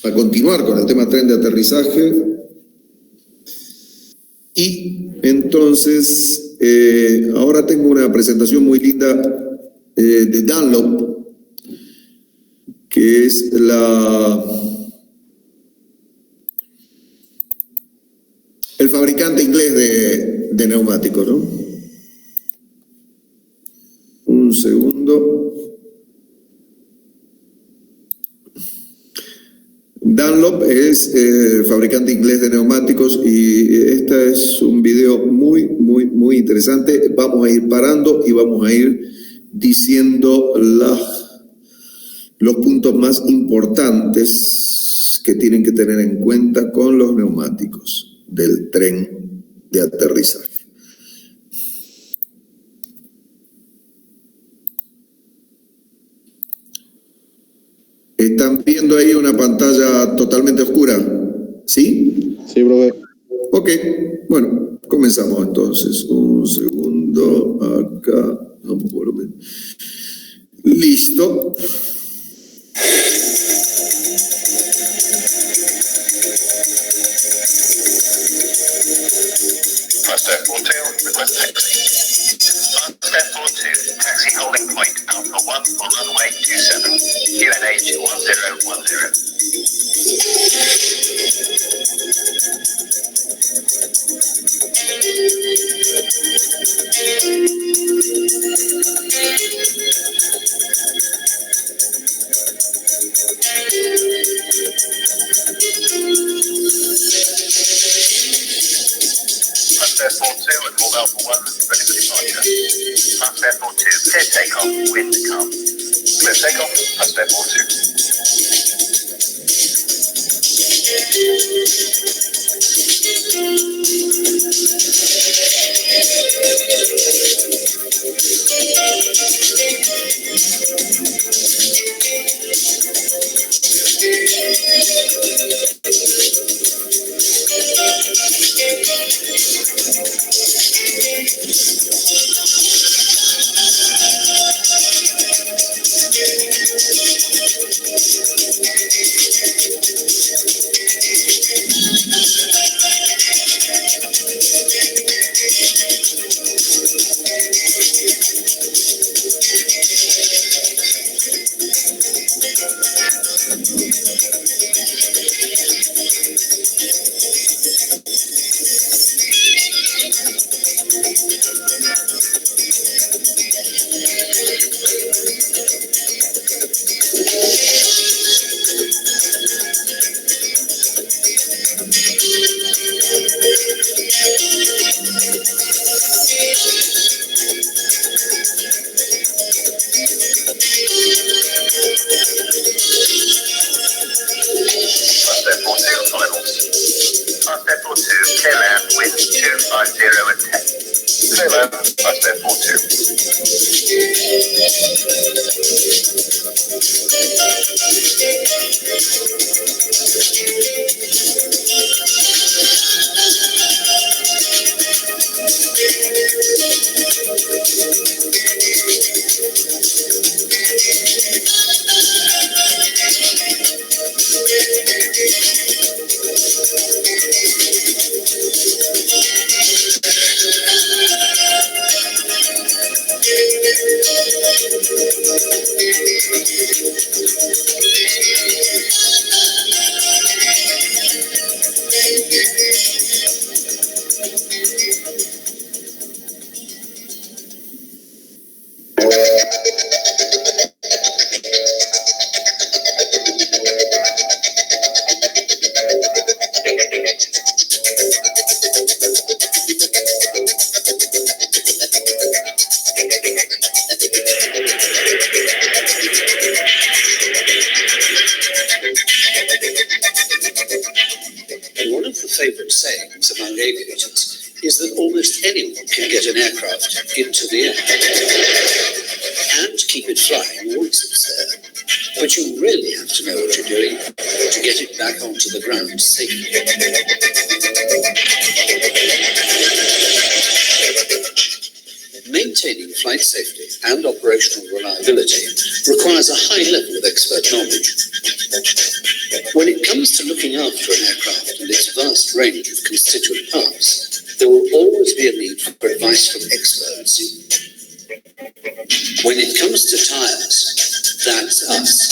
a continuar con el tema tren de aterrizaje. Y entonces, ahora tengo una presentación muy linda de Dunlop, que es el fabricante inglés de neumáticos, ¿no? Un segundo. Dunlop es fabricante inglés de neumáticos y este es un video muy interesante. Vamos a ir parando y vamos a ir diciendo los puntos más importantes que tienen que tener en cuenta con los neumáticos del tren de aterrizaje. ¿Están viendo ahí una pantalla totalmente oscura? ¿Sí? Sí, brother. Ok, bueno, comenzamos entonces. Un segundo, acá, vamos por orden. Listo. Step 42, request taxi. Step 42, taxi holding point, Alpha 1 for runway 27, QNH 1010. Step 42 and hold Alpha 1, ready for departure. Step 42, clear takeoff, wind calm. Clear takeoff, step 42. Step 42, finals. Step 42, clear land, wind 250 and 10. Clear land, step 42. One of the favourite sayings among aviators is that almost anyone can get an aircraft into the air and keep it flying once it's there. But you really have to know what you're doing to get it back onto the ground safely. Maintaining flight safety and operational reliability requires a high level of expert knowledge. When it comes to looking after an aircraft and its vast range of constituent parts, there will always be a need for advice from experts. When it comes to tires, that's us.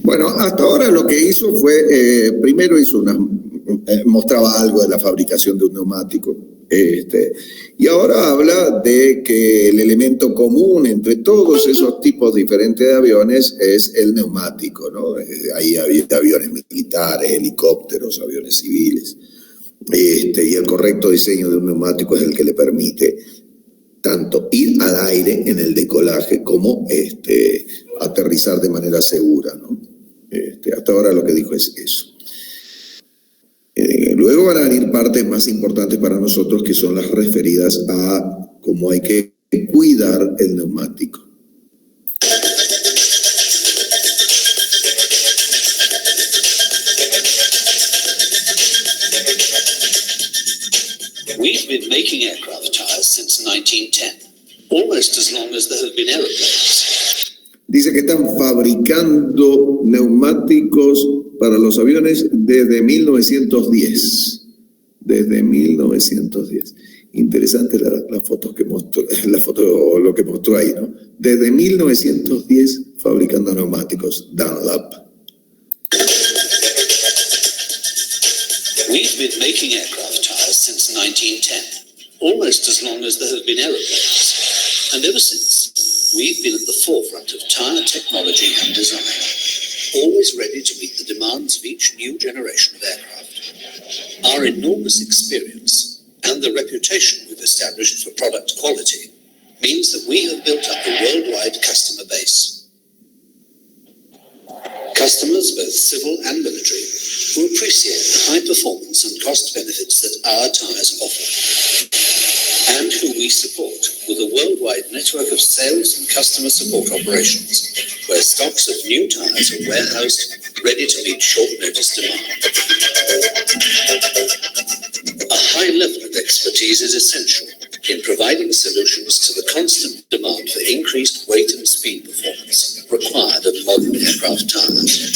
Bueno, hasta ahora lo que hizo fue, primero hizo mostraba algo de la fabricación de un neumático, y ahora habla de que el elemento común entre todos esos tipos diferentes de aviones es el neumático, ¿no? Ahí había aviones militares, helicópteros, aviones civiles, y el correcto diseño de un neumático es el que le permite tanto ir al aire en el decolaje como aterrizar de manera segura, ¿no? Hasta ahora lo que dijo es eso. Luego van a venir partes más importantes para nosotros, que son las referidas a cómo hay que cuidar el neumático. We've been making aircraft tires since 1910, almost as long as there have been aeroplanes. Dice que están fabricando neumáticos para los aviones desde 1910. Desde 1910. Interesante la foto que mostró, lo que mostró ahí, ¿no? Desde 1910 fabricando neumáticos, Dunlop. We've been making aircraft tires since 1910, almost as long as there have been aeroplanes. And ever since, we've been at the forefront of tire technology and design, always ready to meet the demands of each new generation of aircraft. Our enormous experience and the reputation we've established for product quality means that we have built up a worldwide customer base. Customers, both civil and military, who appreciate the high performance and cost benefits that our tires offer, and who we support with a worldwide network of sales and customer support operations, where stocks of new tires are warehoused, ready to meet short notice demand. A high level of expertise is essential in providing solutions to the constant demand for increased weight and speed performance required of modern aircraft tires.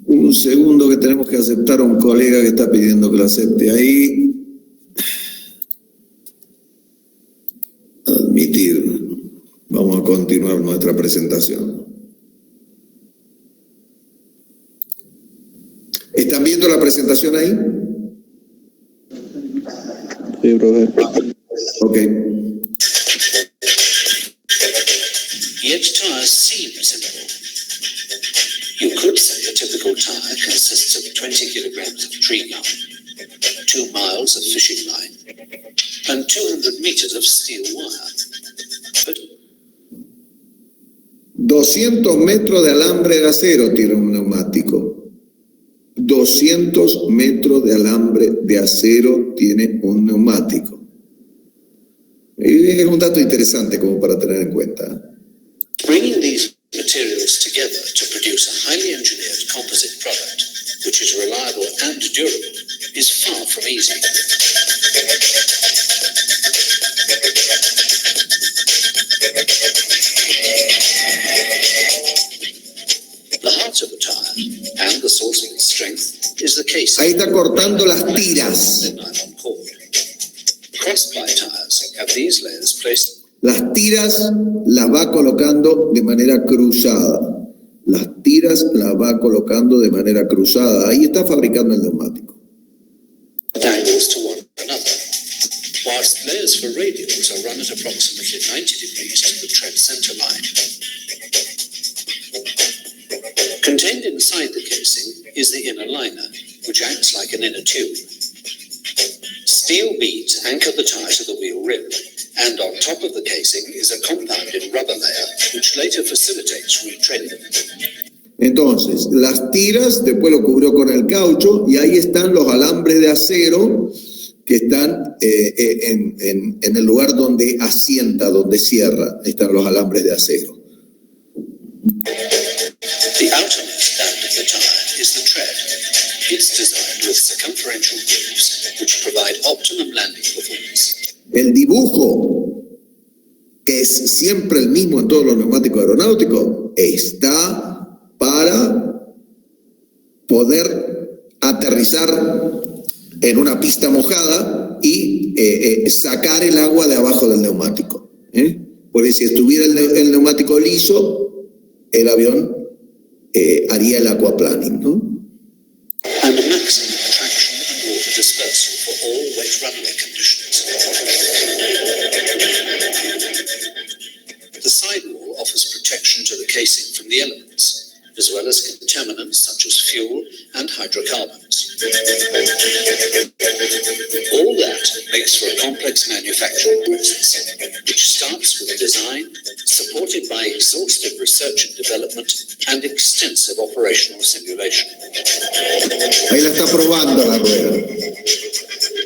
Un segundo que tenemos que aceptar a un colega que está pidiendo que lo acepte ahí. Admitir. Vamos a continuar nuestra presentación. ¿Están viendo la presentación ahí? Sí, brother. Ok. Yet tires seem simple. You could say a typical tire consists of 20 kilograms of tree gum, 2 miles of fishing line, and 200 meters of steel wire. But 200 metros de alambre de acero tiene un neumático. 200 metros de alambre de acero tiene un neumático. Y es un dato interesante como para tener en cuenta. bringing these materials together to produce a highly engineered composite product, which is reliable and durable, is far from easy. The heart of the tire and the source of its strength is the casing. Ahí está cortando las tiras. The nylon cord. Cross-ply tires have these layers placed. Las tiras las va colocando de manera cruzada. Las tiras las va colocando de manera cruzada. Ahí está fabricando el neumático. Angles to one another, whilst layers for radials are run at approximately 90 degrees to the tread center line. Contained inside the casing is the inner liner, which acts like an inner tube. Steel beads anchor the tire to the wheel rim, and on top of the casing is a compounded rubber layer, which later facilitates retreading. Entonces, las tiras después lo cubrió con el caucho y ahí están los alambres de acero que están en el lugar donde asienta, donde cierra. Ahí están los alambres de acero. The outermost band of the tire is the tread. It's designed with circumferential grooves, which provide optimum landing performance. El dibujo es siempre el mismo en todos los neumáticos aeronáuticos. Está para poder aterrizar en una pista mojada y sacar el agua de abajo del neumático. Porque si estuviera el neumático liso, el avión haría el aquaplaning, ¿no? And a maximum traction and water dispersal for all wet runway conditions. The sidewall offers protection to the casing from the elements, as well as contaminants such as fuel and hydrocarbons. All that makes for a complex manufacturing process, which starts with design, supported by exhaustive research and development, and extensive operational simulation. Ahí la está probando la rueda.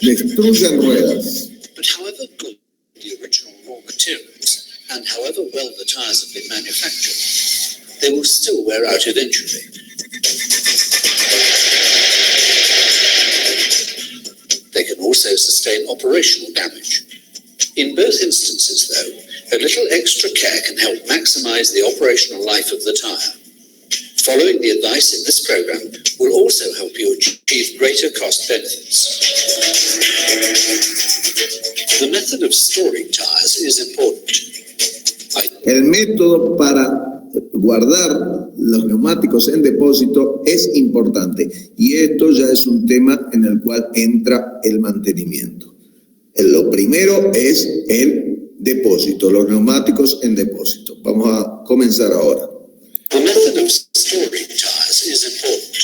Destruyen ruedas. But however good the original raw materials, and however well the tires have been manufactured, they will still wear out eventually. They can also sustain operational damage. In both instances, though, a little extra care can help maximize the operational life of the tire. Following the advice in this program will also help you achieve greater cost benefits. The method of storing tires is important. El método para guardar los neumáticos en depósito es importante y esto ya es un tema en el cual entra el mantenimiento. Lo primero es el depósito, los neumáticos en depósito. Vamos a comenzar ahora. The method of storing tires is important.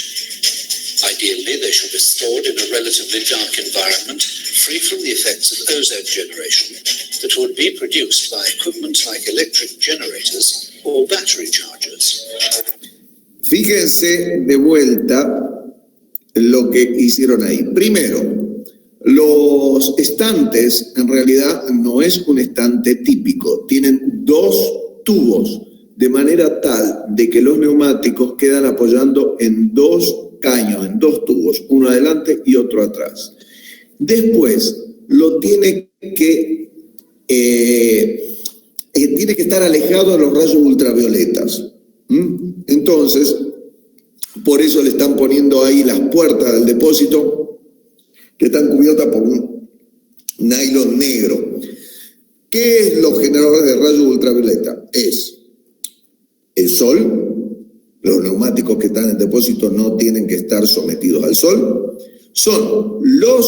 Ideally, they should be stored in a relatively dark environment, free from the effects of ozone generation that would be produced by equipment like electric generators or battery chargers. Fíjense de vuelta lo que hicieron ahí. Primero, los estantes en realidad no es un estante típico, tienen dos tubos, de manera tal de que los neumáticos quedan apoyando en dos caños, en dos tubos, uno adelante y otro atrás. Después, tiene que estar alejado de los rayos ultravioletas. Entonces, por eso le están poniendo ahí las puertas del depósito que están cubiertas por un nylon negro. ¿Qué es los generadores de rayos ultravioleta? Es el sol. Los neumáticos que están en depósito no tienen que estar sometidos al sol. Son los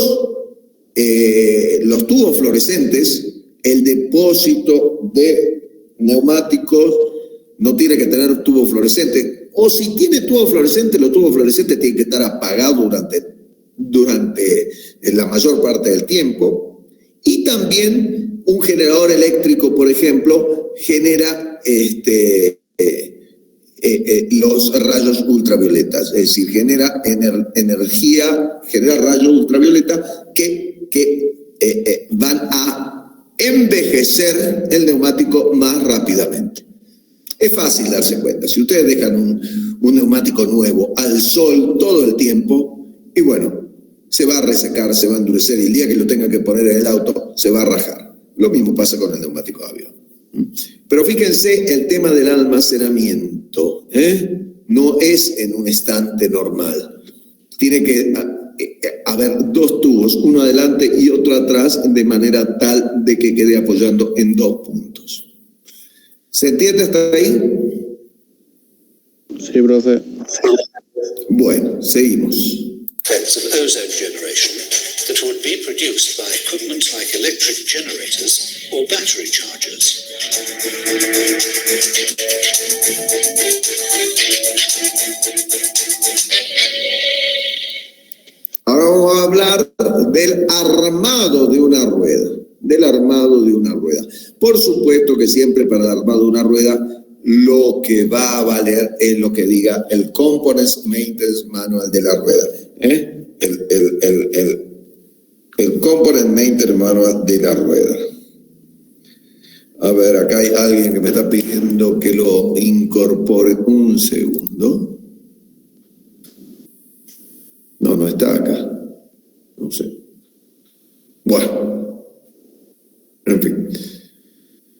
tubos fluorescentes. El depósito de neumáticos no tiene que tener tubo fluorescente. O si tiene tubo fluorescente, los tubos fluorescentes tienen que estar apagados durante la mayor parte del tiempo. Y también un generador eléctrico, por ejemplo, genera los rayos ultravioletas, es decir, genera energía, genera rayos ultravioleta que van a envejecer el neumático más rápidamente. Es fácil darse cuenta. Si ustedes dejan un neumático nuevo al sol todo el tiempo, y bueno, se va a resecar, se va a endurecer, y el día que lo tengan que poner en el auto, se va a rajar. Lo mismo pasa con el neumático de avión. Pero fíjense el tema del almacenamiento, no es en un estante normal. Tiene que haber dos tubos, uno adelante y otro atrás, de manera tal de que quede apoyando en dos puntos. ¿Se entiende hasta ahí? Sí, profe. Bueno, seguimos. Effects of ozone generation that would be produced by equipment like electric generators or battery chargers. Ahora vamos a hablar del armado de una rueda. Del armado de una rueda. Por supuesto que siempre para el armado de una rueda lo que va a valer es lo que diga el Components Maintenance Manual de la rueda. El Component Maintenance Manual de la rueda. A ver, acá hay alguien que me está pidiendo que lo incorpore. Un segundo. No está acá. No sé. Bueno. En fin.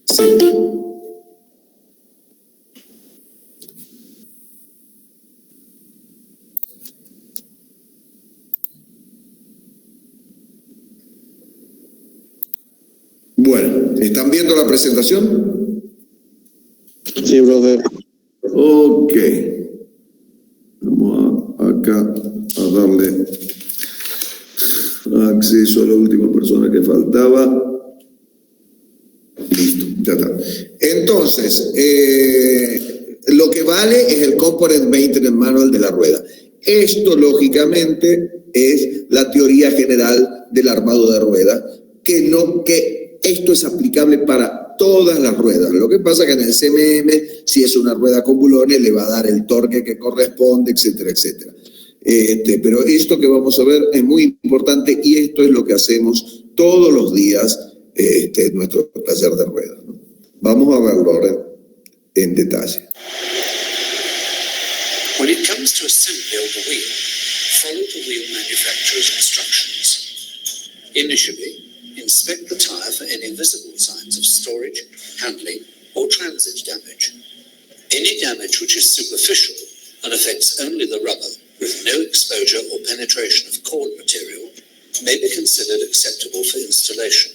Sí. presentación? Sí, profe. Ok. Vamos acá a darle acceso a la última persona que faltaba. Listo, ya está. Entonces, lo que vale es el Component Maintenance Manual de la rueda. Esto, lógicamente, es la teoría general del armado de rueda, que esto es aplicable para todas las ruedas. Lo que pasa es que en el CMM, si es una rueda con bulones, le va a dar el torque que corresponde, etcétera, etcétera. Pero esto que vamos a ver es muy importante y esto es lo que hacemos todos los días en nuestro taller de ruedas, ¿no? Vamos a verlo ahora en detalle. When it comes to assembly of the wheel, follow the wheel manufacturer's instructions. Initially, inspect the tire for any visible signs of storage, handling, or transit damage. Any damage which is superficial and affects only the rubber with no exposure or penetration of cord material may be considered acceptable for installation.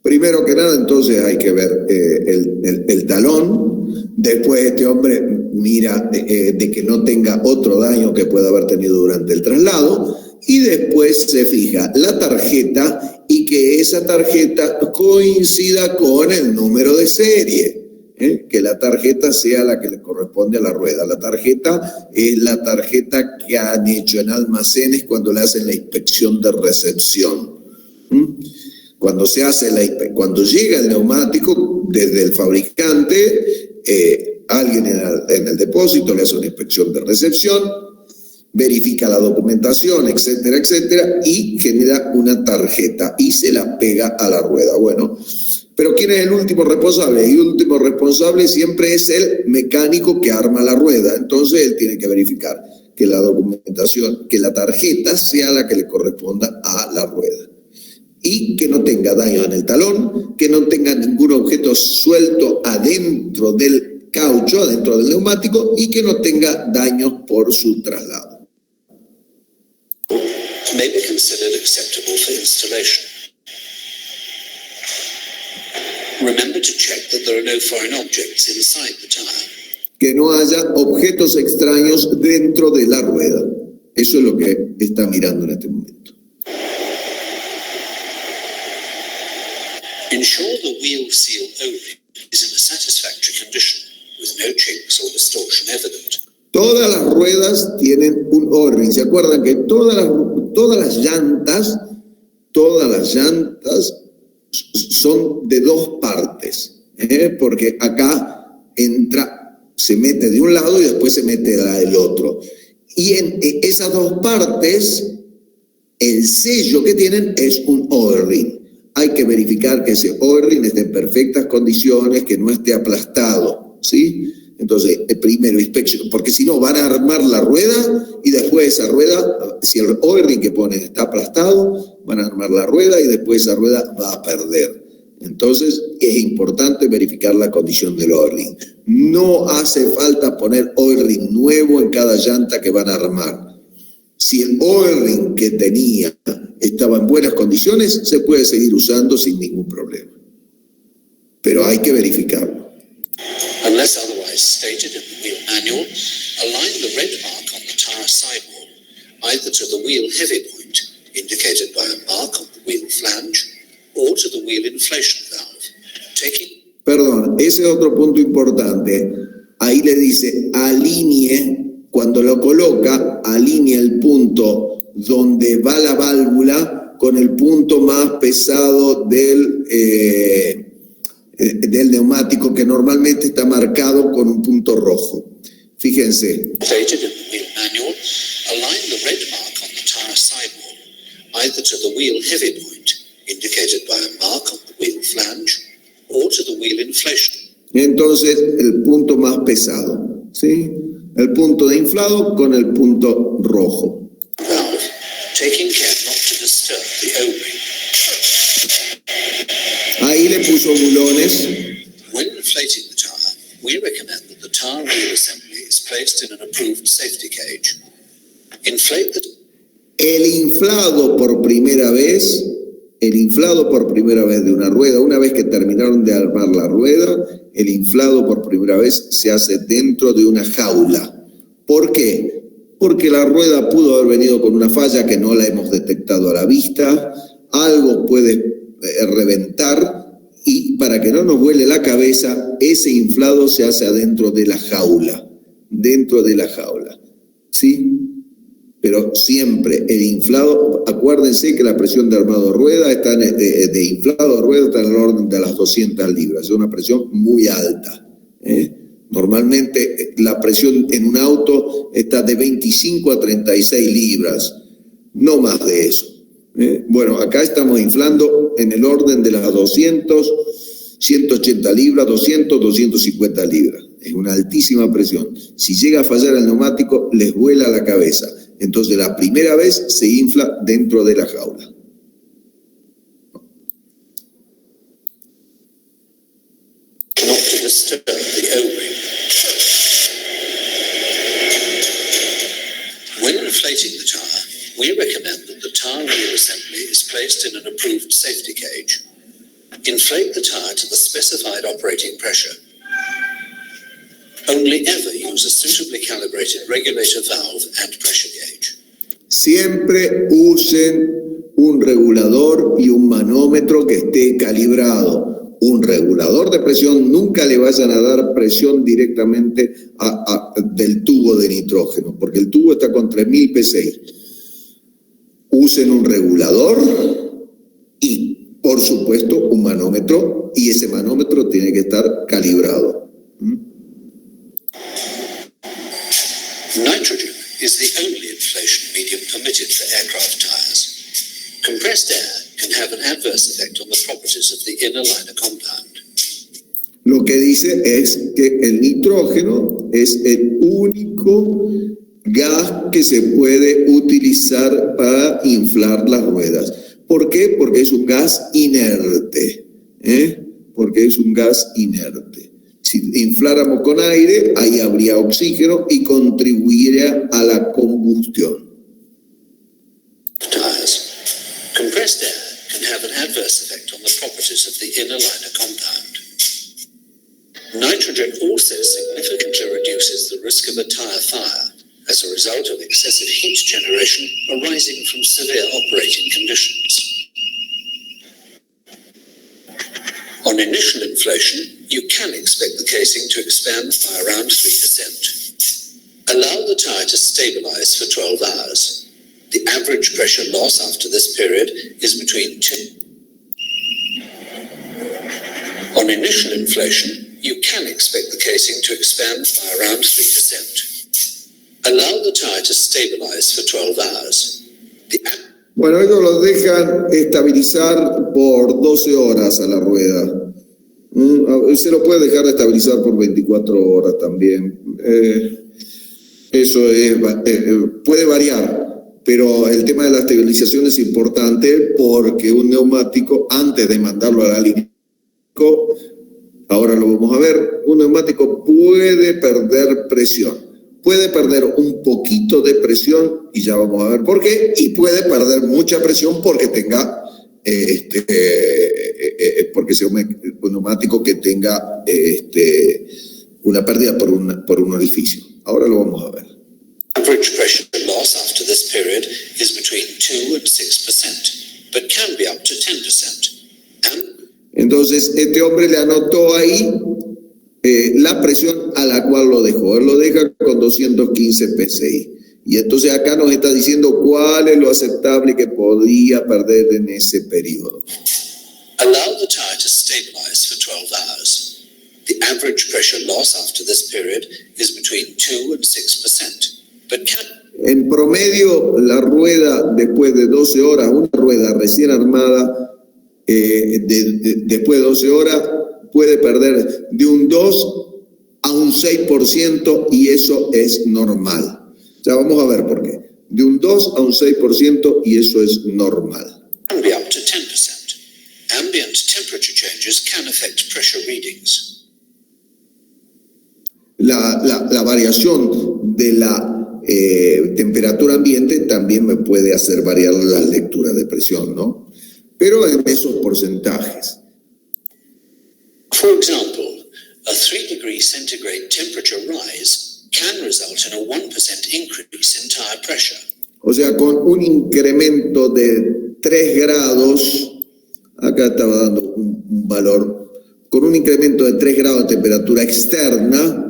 Primero que nada, entonces hay que ver el talón. Después este hombre mira de que no tenga otro daño que pueda haber tenido durante el traslado. Y después se fija la tarjeta y que esa tarjeta coincida con el número de serie. Que la tarjeta sea la que le corresponde a la rueda. La tarjeta es la tarjeta que han hecho en almacenes cuando le hacen la inspección de recepción. Cuando se hace cuando llega el neumático desde el fabricante, alguien en el depósito le hace una inspección de recepción, verifica la documentación, etcétera, etcétera, y genera una tarjeta y se la pega a la rueda. Bueno, pero ¿quién es el último responsable? El último responsable siempre es el mecánico que arma la rueda. Entonces él tiene que verificar que la documentación, que la tarjeta sea la que le corresponda a la rueda. Y que no tenga daño en el talón, que no tenga ningún objeto suelto adentro del caucho, adentro del neumático, y que no tenga daños por su traslado. May be considered acceptable for installation. Remember to check that there are no foreign objects inside the tire. Que no haya objetos extraños dentro de la rueda. Eso es lo que está mirando en este momento. Ensure the wheel seal O-ring is in a satisfactory condition, with no chinks or distortion evident. Todas las ruedas tienen un O-ring. ¿Se acuerdan que todas las llantas son de dos partes? Porque acá se mete de un lado y después se mete del otro. Y en esas dos partes, el sello que tienen es un O-ring. Hay que verificar que ese O-ring esté en perfectas condiciones, que no esté aplastado, ¿sí? Entonces, primero inspección, porque si no van a armar la rueda y después esa rueda, si el O-ring que ponen está aplastado, van a armar la rueda y después esa rueda va a perder. Entonces, es importante verificar la condición del O-ring. No hace falta poner O-ring nuevo en cada llanta que van a armar. Si el O-ring que tenía estaba en buenas condiciones, se puede seguir usando sin ningún problema. Pero hay que verificarlo. Unless otherwise stated in the wheel manual, align the red mark on the tire sidewall, either to the wheel heavy point, indicated by a mark on the wheel flange, or to the wheel inflation valve. Perdón, ese es otro punto importante. Ahí le dice alinee, cuando lo coloca, alinea el punto donde va la válvula con el punto más pesado del neumático, que normalmente está marcado con un punto rojo. Fíjense. Stated in the wheel manual, align the red mark on the tire sidewall, either to the wheel heavy point, indicated by a mark on the wheel flange, or to the wheel inflation. Entonces, el punto más pesado, ¿sí? El punto de inflado con el punto rojo. Valve, taking care not to disturb the O-ring. Ahí le puso bulones. When inflating the tire, we recommend that the tire wheel assembly is placed in an approved safety cage. Inflate the... El inflado por primera vez el inflado por primera vez de una rueda, una vez que terminaron de armar la rueda, el inflado por primera vez se hace dentro de una jaula. ¿Por qué? Porque la rueda pudo haber venido con una falla que no la hemos detectado a la vista, algo puede reventar, y para que no nos vuele la cabeza, ese inflado se hace adentro de la jaula, ¿sí? Pero siempre el inflado, acuérdense que la presión de armado de rueda está de inflado de rueda está en el orden de las 200 libras, es una presión muy alta, Normalmente la presión en un auto está de 25 a 36 libras, no más de eso. Bueno, acá estamos inflando en el orden de las 200, 180 libras, 200, 250 libras. Es una altísima presión. Si llega a fallar el neumático, les vuela la cabeza. Entonces, la primera vez se infla dentro de la jaula. Not to disturb the O-ring. When inflating the tire, we recommend that the tire wheel assembly is placed in an approved safety cage. Inflate the tire to the specified operating pressure. Only ever use a suitably calibrated regulator valve and pressure gauge. Siempre usen un regulador y un manómetro que esté calibrado. Un regulador de presión, nunca le vayan a dar presión directamente del tubo de nitrógeno, porque el tubo está con 3000 PSI. Usen un regulador y, por supuesto, un manómetro, y ese manómetro tiene que estar calibrado. Nitrogen is the only inflation medium permitted for aircraft tires. Compressed air can have an adverse effect on the properties of the inner liner compound. Lo que dice es que el nitrógeno es el único gas que se puede utilizar para inflar las ruedas. ¿Por qué? Porque es un gas inerte. Porque es un gas inerte. Si infláramos con aire, ahí habría oxígeno y contribuiría a la combustión. Tires. Compressed air can have an adverse effect on the properties of the inner liner compound. Nitrogen also significantly reduces the risk of a tire fire as a result of excessive heat generation arising from severe operating conditions. On initial inflation, you can expect the casing to expand by around 3%. Allow the tire to stabilize for 12 hours. The average pressure loss after this period is between 2. On initial inflation, you can expect the casing to expand by around 3%. Allow the tire to stabilize for 12 hours. Bueno, ellos los dejan estabilizar por 12 horas a la rueda. Se lo puede dejar estabilizar por 24 horas también. Eso puede variar. Pero el tema de la estabilización es importante porque un neumático, antes de mandarlo a la línea, ahora lo vamos a ver, un neumático puede perder presión. Puede perder un poquito de presión, y ya vamos a ver por qué, y puede perder mucha presión porque tenga, porque sea un neumático que tenga una pérdida por un orificio. Ahora lo vamos a ver. Average pressure loss after this period is between 2 and 6%, but can be up to 10%. Entonces, este hombre le anotó ahí la presión a la cual lo dejó. Él lo deja con 215 PSI. Y entonces acá nos está diciendo cuál es lo aceptable que podría perder en ese periodo. Allow the tire to stabilize for 12 hours. The average pressure loss after this period is between 2 and 6%. En promedio, la rueda después de 12 horas, una rueda recién armada, después de 12 horas, puede perder de un 2 a un 6%, y eso es normal. Ya vamos a ver por qué. De un 2 a un 6%, y eso es normal. Can be up to 10%. Ambient temperature changes can affect pressure readings. La variación de la temperatura ambiente también me puede hacer variar la lectura de presión, ¿no? pero en esos porcentajes. For example, a 3-degree centigrade temperature rise can result in a 1% increase in tire pressure. O sea, con un incremento de 3 grados, acá estaba dando un valor, con un incremento de 3 grados de temperatura externa,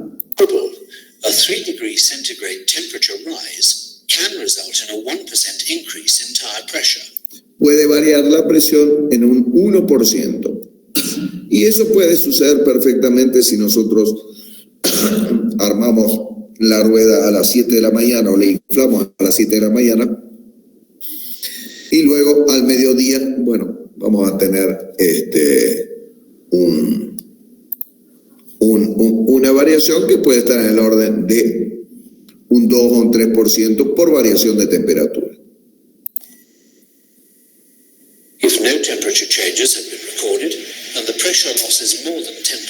a 3-degree centigrade temperature rise can result in a 1% increase in tire pressure. puede variar la presión en un 1%. Y eso puede suceder perfectamente si nosotros armamos la rueda a las 7 de la mañana o le inflamos a las 7 de la mañana y luego al mediodía, bueno, vamos a tener una variación que puede estar en el orden de un 2 o un 3% por variación de temperatura. If no temperature changes have been recorded and the pressure loss is more than 10%,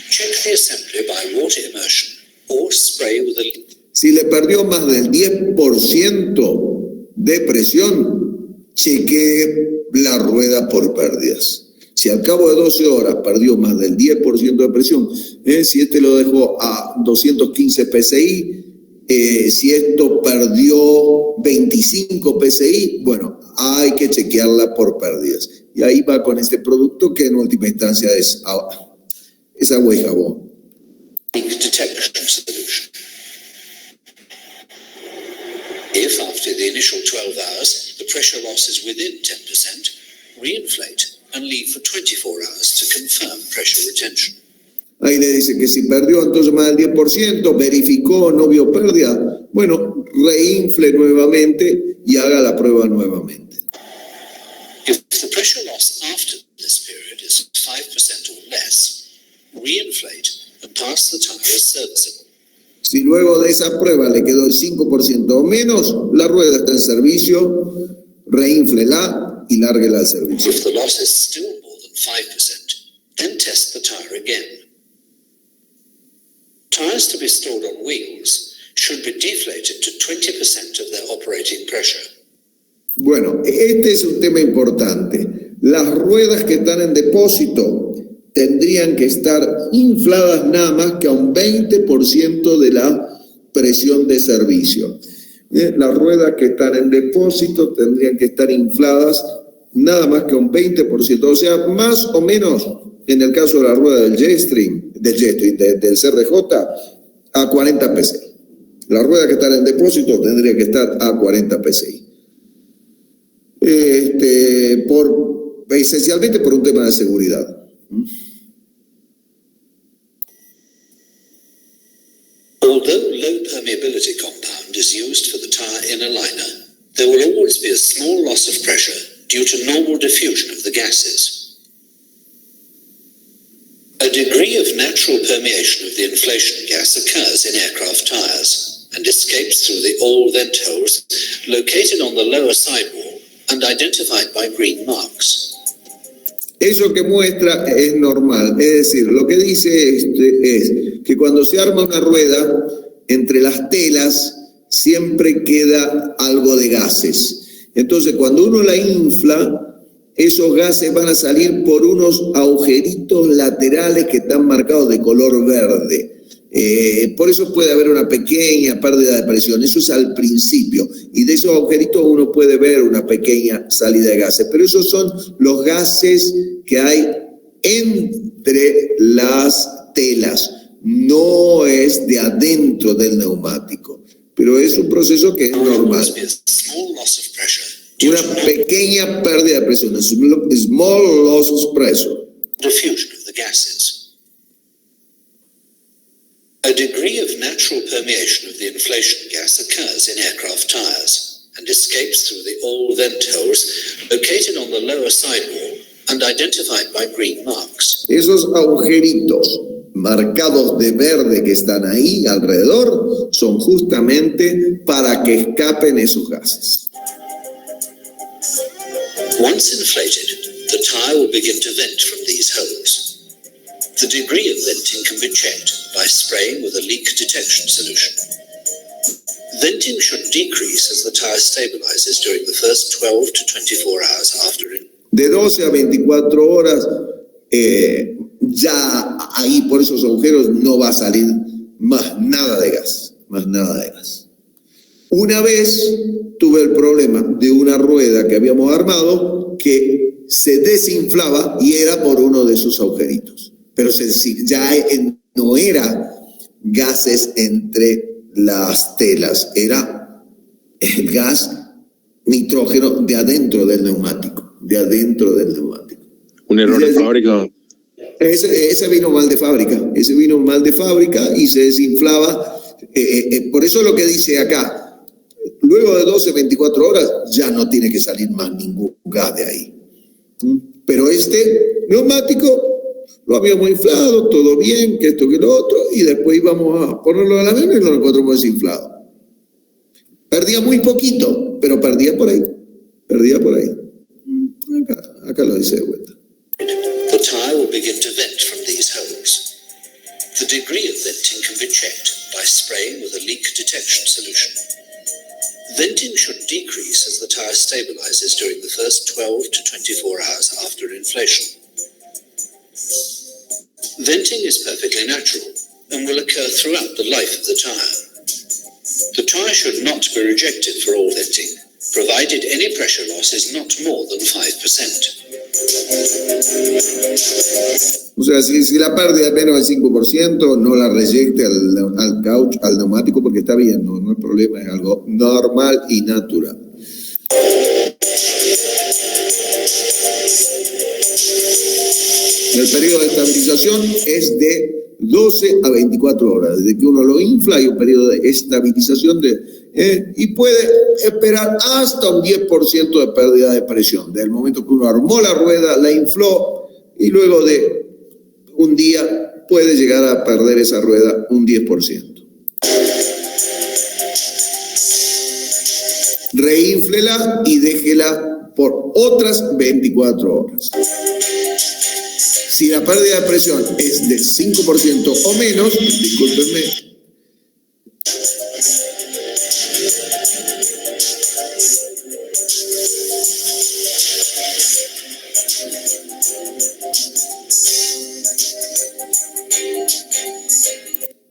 check the assembly by water immersion or spray with a... Si le perdió más del 10% de presión, chequee la rueda por pérdidas. Si al cabo de 12 horas perdió más del 10% de presión, si lo dejó a 215 PSI, si esto perdió 25 PSI, bueno, hay que chequearla por pérdidas. Y ahí va con este producto que en última instancia es agua y jabón. Detection solution. If after the initial 12 hours the pressure loss is within 10%, reinflate and leave for 24 hours to confirm pressure retention. Ahí le dice que si perdió entonces más del 10%, verificó, no vio pérdida, bueno, reinfle nuevamente y haga la prueba nuevamente. If the pressure loss after this period is 5% or less, reinflate and pass the tire as serviceable. Si luego de esa prueba le quedó el 5% o menos, la rueda está en servicio, reinflela y lárguela al servicio. If the loss is still more than 5%, then test the tire again. Tires to be stored on wheels should be deflated to 20% of their operating pressure. Bueno, este es un tema importante. Las ruedas que están en depósito tendrían que estar infladas nada más que a un 20% de la presión de servicio. Las ruedas que están en depósito tendrían que estar infladas nada más que a un 20%, o sea, más o menos, en el caso de la rueda del del CRJ, a 40 PSI. La rueda que está en depósito tendría que estar a 40 PSI. Esencialmente por un tema de seguridad. Although low permeability compound is used for the tire inner liner, there will always be a small loss of pressure due to normal diffusion of the gases. A degree of natural permeation of the inflation gas occurs in aircraft tires and escapes through the oil vent holes located on the lower sidewall and identified by green marks. Eso que muestra es normal, es decir, lo que dice es que cuando se arma una rueda, entre las telas siempre queda algo de gases. Entonces, cuando uno la infla, esos gases van a salir por unos agujeritos laterales que están marcados de color verde. Por eso puede haber una pequeña pérdida de presión, eso es al principio, y de esos agujeritos uno puede ver una pequeña salida de gases, pero esos son los gases que hay entre las telas, no es de adentro del neumático, pero es un proceso que es normal. Una pequeña pérdida de presión, small loss of pressure. Diffusion of the gases. A degree of natural permeation of the inflation gas occurs in aircraft tires and escapes through the oil vent holes located on the lower sidewall and identified by green marks. Esos agujeritos marcados de verde que están ahí alrededor son justamente para que escapen esos gases. Once inflated, the tire will begin to vent from these holes. The degree of venting can be checked by spraying with a leak detection solution. Venting should decrease as the tire stabilizes during the first 12 to 24 hours after it. De 12 a 24 horas, ya ahí por esos agujeros no va a salir más nada de gas, más nada de gas. Una vez tuve el problema de una rueda que habíamos armado que se desinflaba y era por uno de esos agujeritos. Pero ya no era gases entre las telas, era el gas nitrógeno de adentro del neumático, Un error de fábrica. Ese vino mal de fábrica, y se desinflaba. Por eso lo que dice acá, luego de 12, 24 horas ya no tiene que salir más ningún gas de ahí. Pero este neumático lo habíamos inflado, todo bien, que esto, que lo otro, y después íbamos a ponerlo a la mano y lo encontramos desinflado. Perdía muy poquito, pero perdía por ahí. Acá lo dice de vuelta. The tire will begin to vent from these holes. The degree of venting can be checked by spraying with a leak detection solution. Venting should decrease as the tire stabilizes during the first 12 to 24 hours after inflation. Venting is perfectly natural and will occur throughout the life of the tire. The tire should not be rejected for all venting, provided any pressure loss is not more than 5%. O sea, si la pérdida es menos del 5%, no la reyecte al caucho, al neumático, porque está bien, no hay problema, es algo normal y natural. El periodo de estabilización es de 12 a 24 horas. Desde que uno lo infla hay un periodo de estabilización y puede esperar hasta un 10% de pérdida de presión. Desde el momento que uno armó la rueda, la infló y luego de un día puede llegar a perder esa rueda un 10%. Reínflela y déjela por otras 24 horas. Si la pérdida de presión es del 5% o menos, discúlpenme,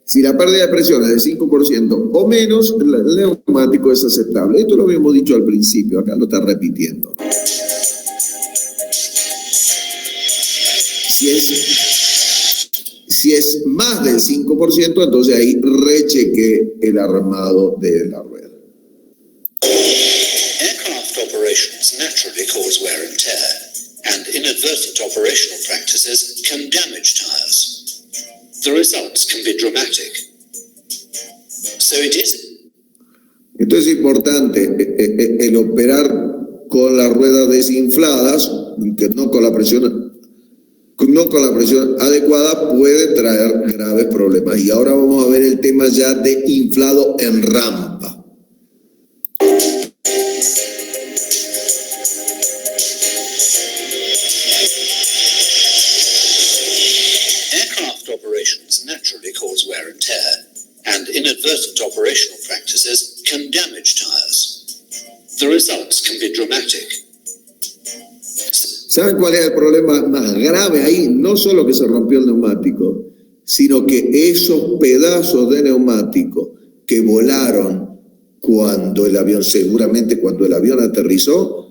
si la pérdida de presión es del 5% o menos, el neumático es aceptable. Esto lo habíamos dicho al principio, acá lo está repitiendo. Si es más del 5%, entonces ahí recheque el armado de la rueda. Aircraft operations naturally cause wear and tear, and inadvertent operational practices can damage tires. The results can be dramatic. So it is. Esto es importante, el operar con las ruedas desinfladas, que no con la presión adecuada, puede traer graves problemas. Y ahora vamos a ver el tema ya de inflado en rampa. Aircraft operations naturally cause wear and tear, and inadvertent operational practices can damage tires. The results can be dramatic. ¿Saben cuál es el problema más grave ahí? No solo que se rompió el neumático, sino que esos pedazos de neumático que volaron seguramente cuando el avión aterrizó,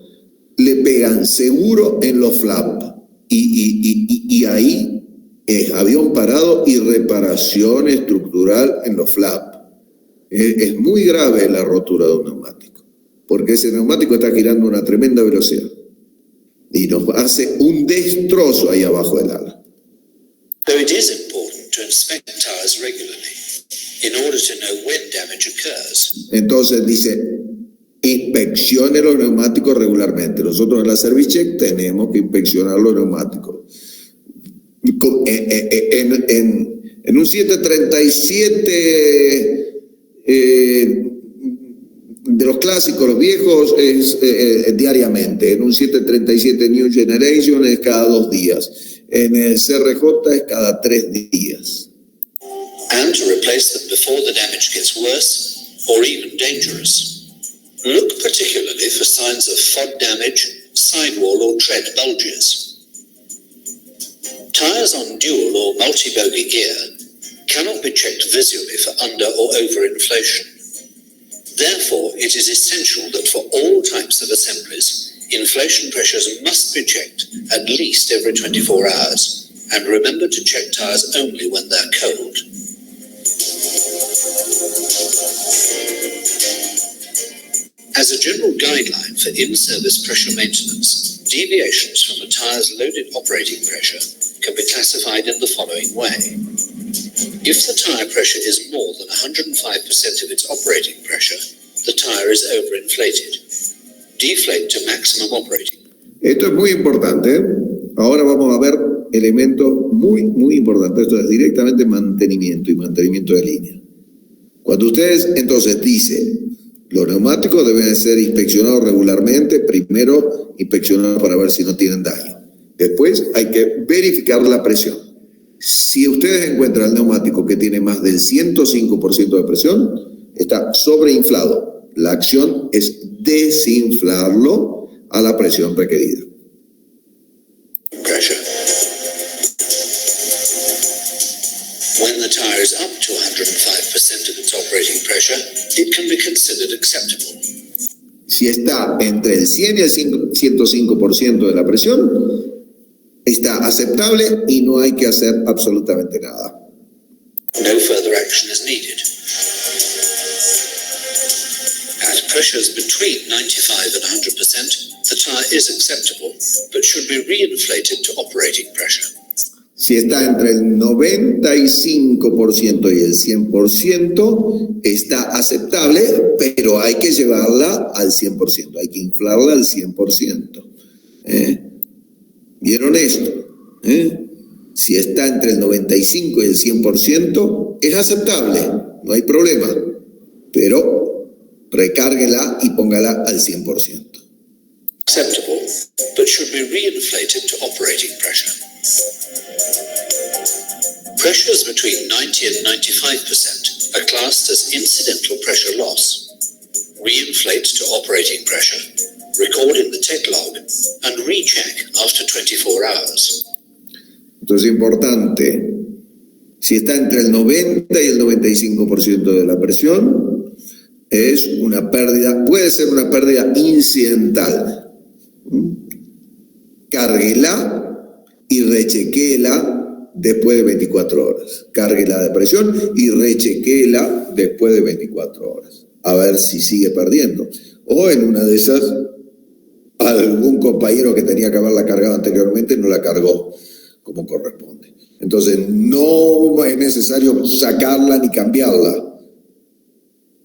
le pegan seguro en los flaps. Y ahí es avión parado y reparación estructural en los flaps. Es muy grave la rotura de un neumático, porque ese neumático está girando a una tremenda velocidad. Y nos hace un destrozo ahí abajo del ala. Though it is important to inspect tires regularly in order to know when damage occurs. Entonces dice, inspeccione los neumáticos regularmente. Nosotros en la Service Check tenemos que inspeccionar los neumáticos. En un 737 de los clásicos, los viejos, es diariamente. En un 737 New Generation es cada 2 días. En el CRJ es cada 3 días. And to replace them before the damage gets worse or even dangerous. Look particularly for signs of FOD damage, sidewall or tread bulges. Tyres on dual or multi-bogie gear cannot be checked visually for under or overinflation. Therefore, it is essential that for all types of assemblies, inflation pressures must be checked at least every 24 hours, and remember to check tyres only when they're cold. As a general guideline for in-service pressure maintenance, deviations from a tyre's loaded operating pressure can be classified in the following way. If the tyre pressure is more than 105% of its operating pressure, the tyre is overinflated. Deflate to maximum operating. Esto es muy importante, ¿eh? Ahora vamos a ver elementos muy importantes. Esto es directamente mantenimiento y mantenimiento de línea. Cuando ustedes entonces dicen los neumáticos deben ser inspeccionados regularmente, primero inspeccionados para ver si no tienen daño. Después hay que verificar la presión. Si ustedes encuentran el neumático que tiene más del 105% de presión, está sobreinflado. La acción es desinflarlo a la presión requerida. Pressure. When the tire is up to 105% of its operating pressure, it can be considered acceptable. Si está entre el 100 y el 105% de la presión, está aceptable y no hay que hacer absolutamente nada. No further action is needed. At pressures between 95 and 100%, the tire is acceptable, but should be reinflated to operating pressure. Si está entre el 95% y el 100%, está aceptable, pero hay que llevarla al 100%, hay que inflarla al 100%. ¿Vieron esto? Si está entre el 95 y el 100%, es aceptable, no hay problema, pero recárguela y póngala al 100%. Acceptable, but should be reinflated to operating pressure. Pressures between 90 and 95% are classed as incidental pressure loss. Reinflate to operating pressure, record in the tech log, and recheck after 24 hours. Entonces es importante, si está entre el 90 y el 95% de la presión, es una pérdida, puede ser una pérdida incidental. Cárguela y rechequela después de 24 horas. Cárguela de presión y rechequela después de 24 horas. A ver si sigue perdiendo. O en una de esas, algún compañero que tenía que haberla cargado anteriormente no la cargó como corresponde. Entonces no es necesario sacarla ni cambiarla,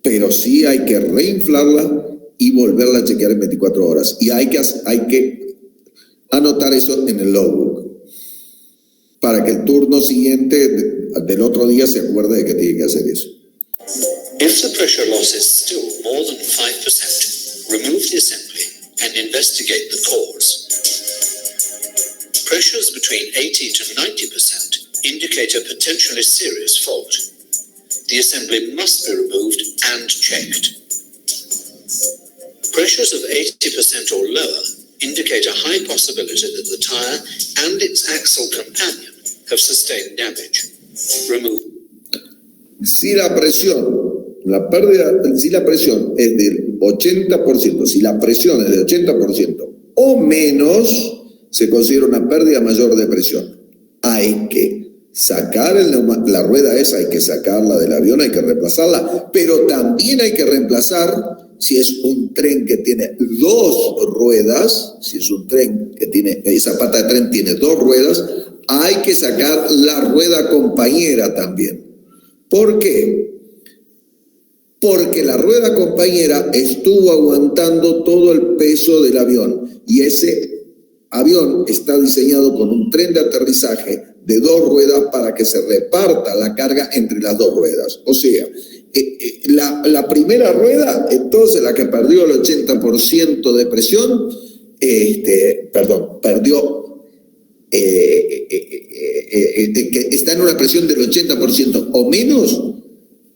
pero sí hay que reinflarla y volverla a chequear en 24 horas. Y hay que anotar eso en el logbook para que el turno siguiente del otro día se acuerde de que tiene que hacer eso. If the pressure loss is still more than 5%, remove the assembly and investigate the cause. Pressures between 80 to 90% indicate a potentially serious fault. The assembly must be removed and checked. Pressures of 80% or lower indicate a high possibility that the tire and its axle companion have sustained damage. Remove. Si la presión es del 80%, si la presión es del 80% o menos, se considera una pérdida mayor de presión. Hay que sacar la rueda esa, hay que sacarla del avión, hay que reemplazarla, pero también hay que reemplazar, si es un tren que tiene dos ruedas, si es un tren que tiene, esa pata de tren tiene dos ruedas, hay que sacar la rueda compañera también. ¿Por qué? Porque la rueda compañera estuvo aguantando todo el peso del avión y ese avión está diseñado con un tren de aterrizaje de dos ruedas para que se reparta la carga entre las dos ruedas. O sea, la primera rueda, entonces la que perdió el 80% de presión, perdió, que está en una presión del 80% o menos,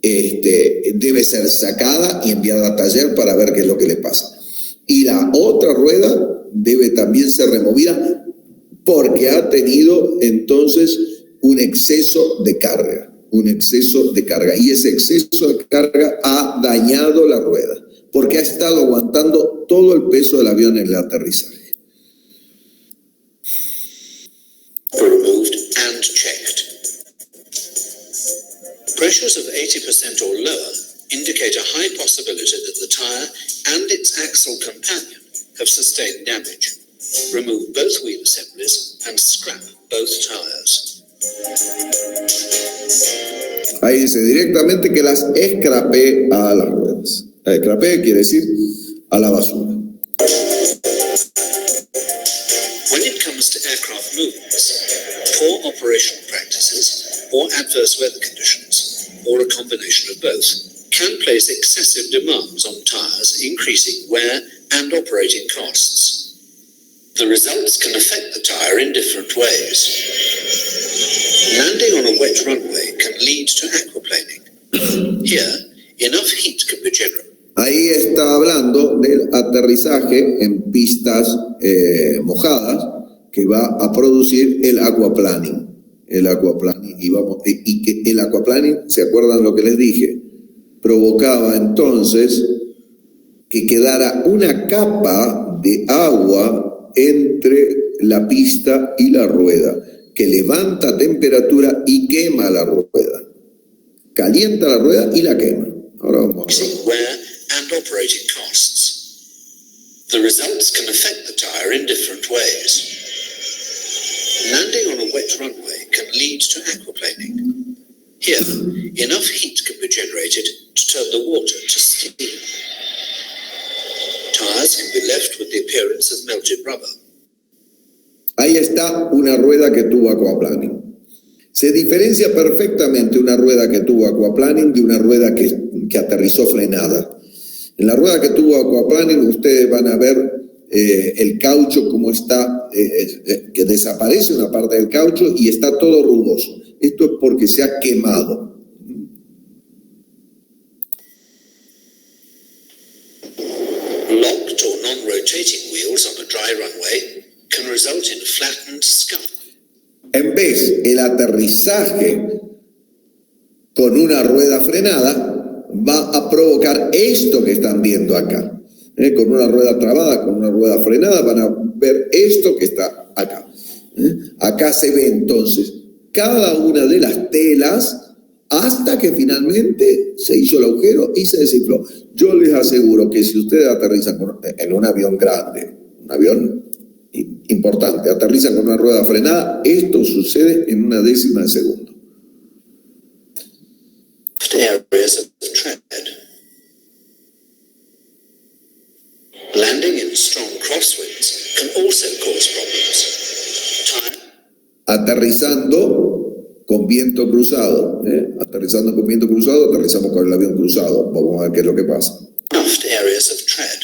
debe ser sacada y enviada a taller para ver qué es lo que le pasa. Y la otra rueda debe también ser removida porque ha tenido entonces un exceso de carga. Y ese exceso de carga ha dañado la rueda porque ha estado aguantando todo el peso del avión en el aterrizaje. Removed and checked. Pressures of 80% or lower indicate a high possibility that the tire and its axle companion have sustained damage. Remove both wheel assemblies and scrap both tires. Ahí dice directamente que las escrapé a las ruedas. Escrapé quiere decir a la basura. When it comes to aircraft movements, poor operational practices or adverse weather conditions, or a combination of both, can place excessive demands on tires, increasing wear and operating costs. The results can affect the tire in different ways. Landing on a wet runway can lead to aquaplaning. Here, enough heat can be generated. Ahí está hablando del aterrizaje en pistas mojadas que va a producir el aquaplaning. Y que el aquaplaning, ¿se acuerdan lo que les dije? Provocaba entonces que quedara una capa de agua entre la pista y la rueda, que levanta temperatura y quema la rueda. Calienta la rueda y la quema. Ahora vamos a ver. Wear and operating costs. The results can affect the tire in different ways. Landing on a wet runway can lead to aquaplaning. Here, enough heat can be generated to turn the water to steam. Tires can be left with the appearance of melted rubber. Ahí está una rueda que tuvo aquaplaning. Se diferencia perfectamente una rueda que tuvo aquaplaning de una rueda que aterrizó frenada. En la rueda que tuvo aquaplaning ustedes van a ver el caucho como está, que desaparece una parte del caucho y está todo rugoso. Esto es porque se ha quemado. Locked or non-rotating wheels on a dry runway can result in flattened scuff. En vez el aterrizaje con una rueda frenada va a provocar esto que están viendo acá. Con una rueda trabada, con una rueda frenada, van a ver esto que está acá. Acá se ve entonces cada una de las telas hasta que finalmente se hizo el agujero y se desinfló. Yo les aseguro que si ustedes aterrizan en un avión grande, un avión importante, aterrizan con una rueda frenada, esto sucede en una décima de segundo. Areas of tread. Landing in strong crosswinds can also cause problems. Aterrizando con viento cruzado, aterrizamos con el avión cruzado. Vamos a ver qué es lo que pasa. Areas of tread.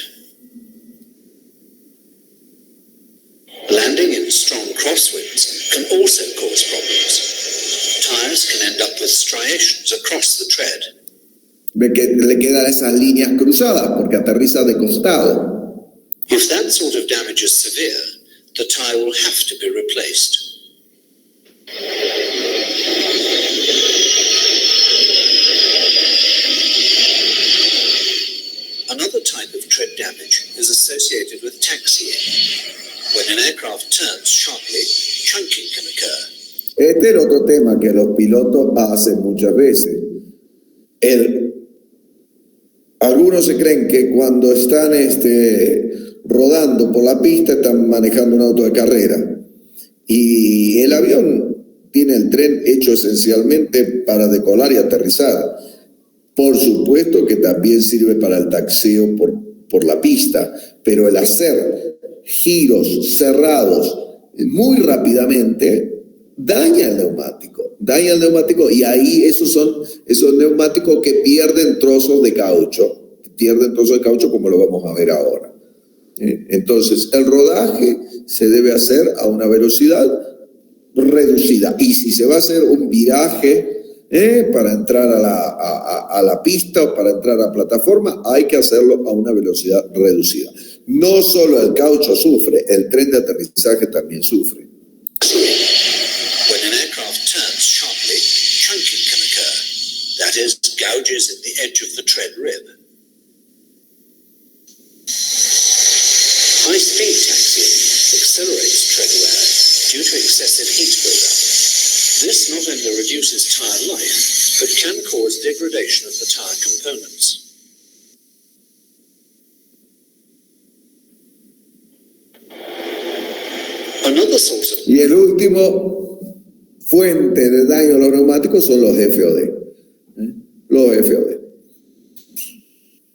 Landing in strong crosswinds can also cause problems. Tires can end up with striations across the tread. Ve que le quedan esas líneas cruzadas porque aterriza de costado. If that sort of damage is severe, the tire will have to be replaced. Another type of tread damage is associated with taxiing. When an aircraft turns sharply, chunking can occur. Este es otro tema que los pilotos hacen muchas veces. Algunos se creen que cuando están rodando por la pista están manejando un auto de carrera. Y el avión tiene el tren hecho esencialmente para decolar y aterrizar. Por supuesto que también sirve para el taxeo por la pista, pero el hacer giros cerrados muy rápidamente daña el neumático y ahí esos son esos neumáticos que pierden trozos de caucho como lo vamos a ver ahora. Entonces el rodaje se debe hacer a una velocidad reducida y si se va a hacer un viraje para entrar a la pista o para entrar a la plataforma hay que hacerlo a una velocidad reducida. No solo el caucho sufre, el tren de aterrizaje también sufre. When an aircraft turns sharply, chunking can occur. That is, gouges in the edge of the tread rib. High-speed taxiing accelerates tread wear due to excessive heat buildup. This not only reduces tyre life, but can cause degradation of the tyre components. Another source of Y el último fuente de daño a los neumáticos son los FOD. Los FOD.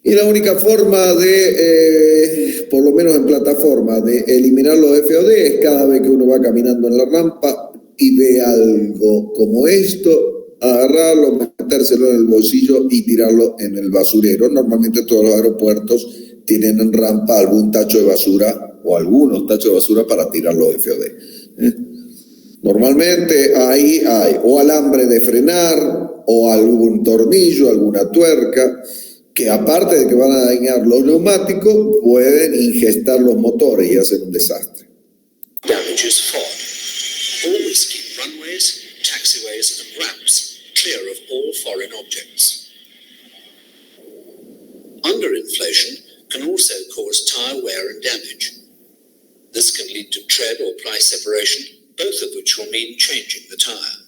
Y la única forma de, por lo menos en plataforma, de eliminar los FOD es cada vez que uno va caminando en la rampa y ve algo como esto, agarrarlo, metérselo en el bolsillo y tirarlo en el basurero. Normalmente todos los aeropuertos tienen en rampa algún tacho de basura o algunos tachos de basura para tirar los FOD. Normalmente ahí hay o alambre de frenar o algún tornillo, alguna tuerca, que aparte de que van a dañar los neumáticos, pueden ingestar los motores y hacer un desastre. damages FOD. Always keep runways, taxiways and ramps clear of all foreign objects. Underinflation can also cause tyre wear and damage. This can lead to tread or ply separation, both of which will mean changing the tyre.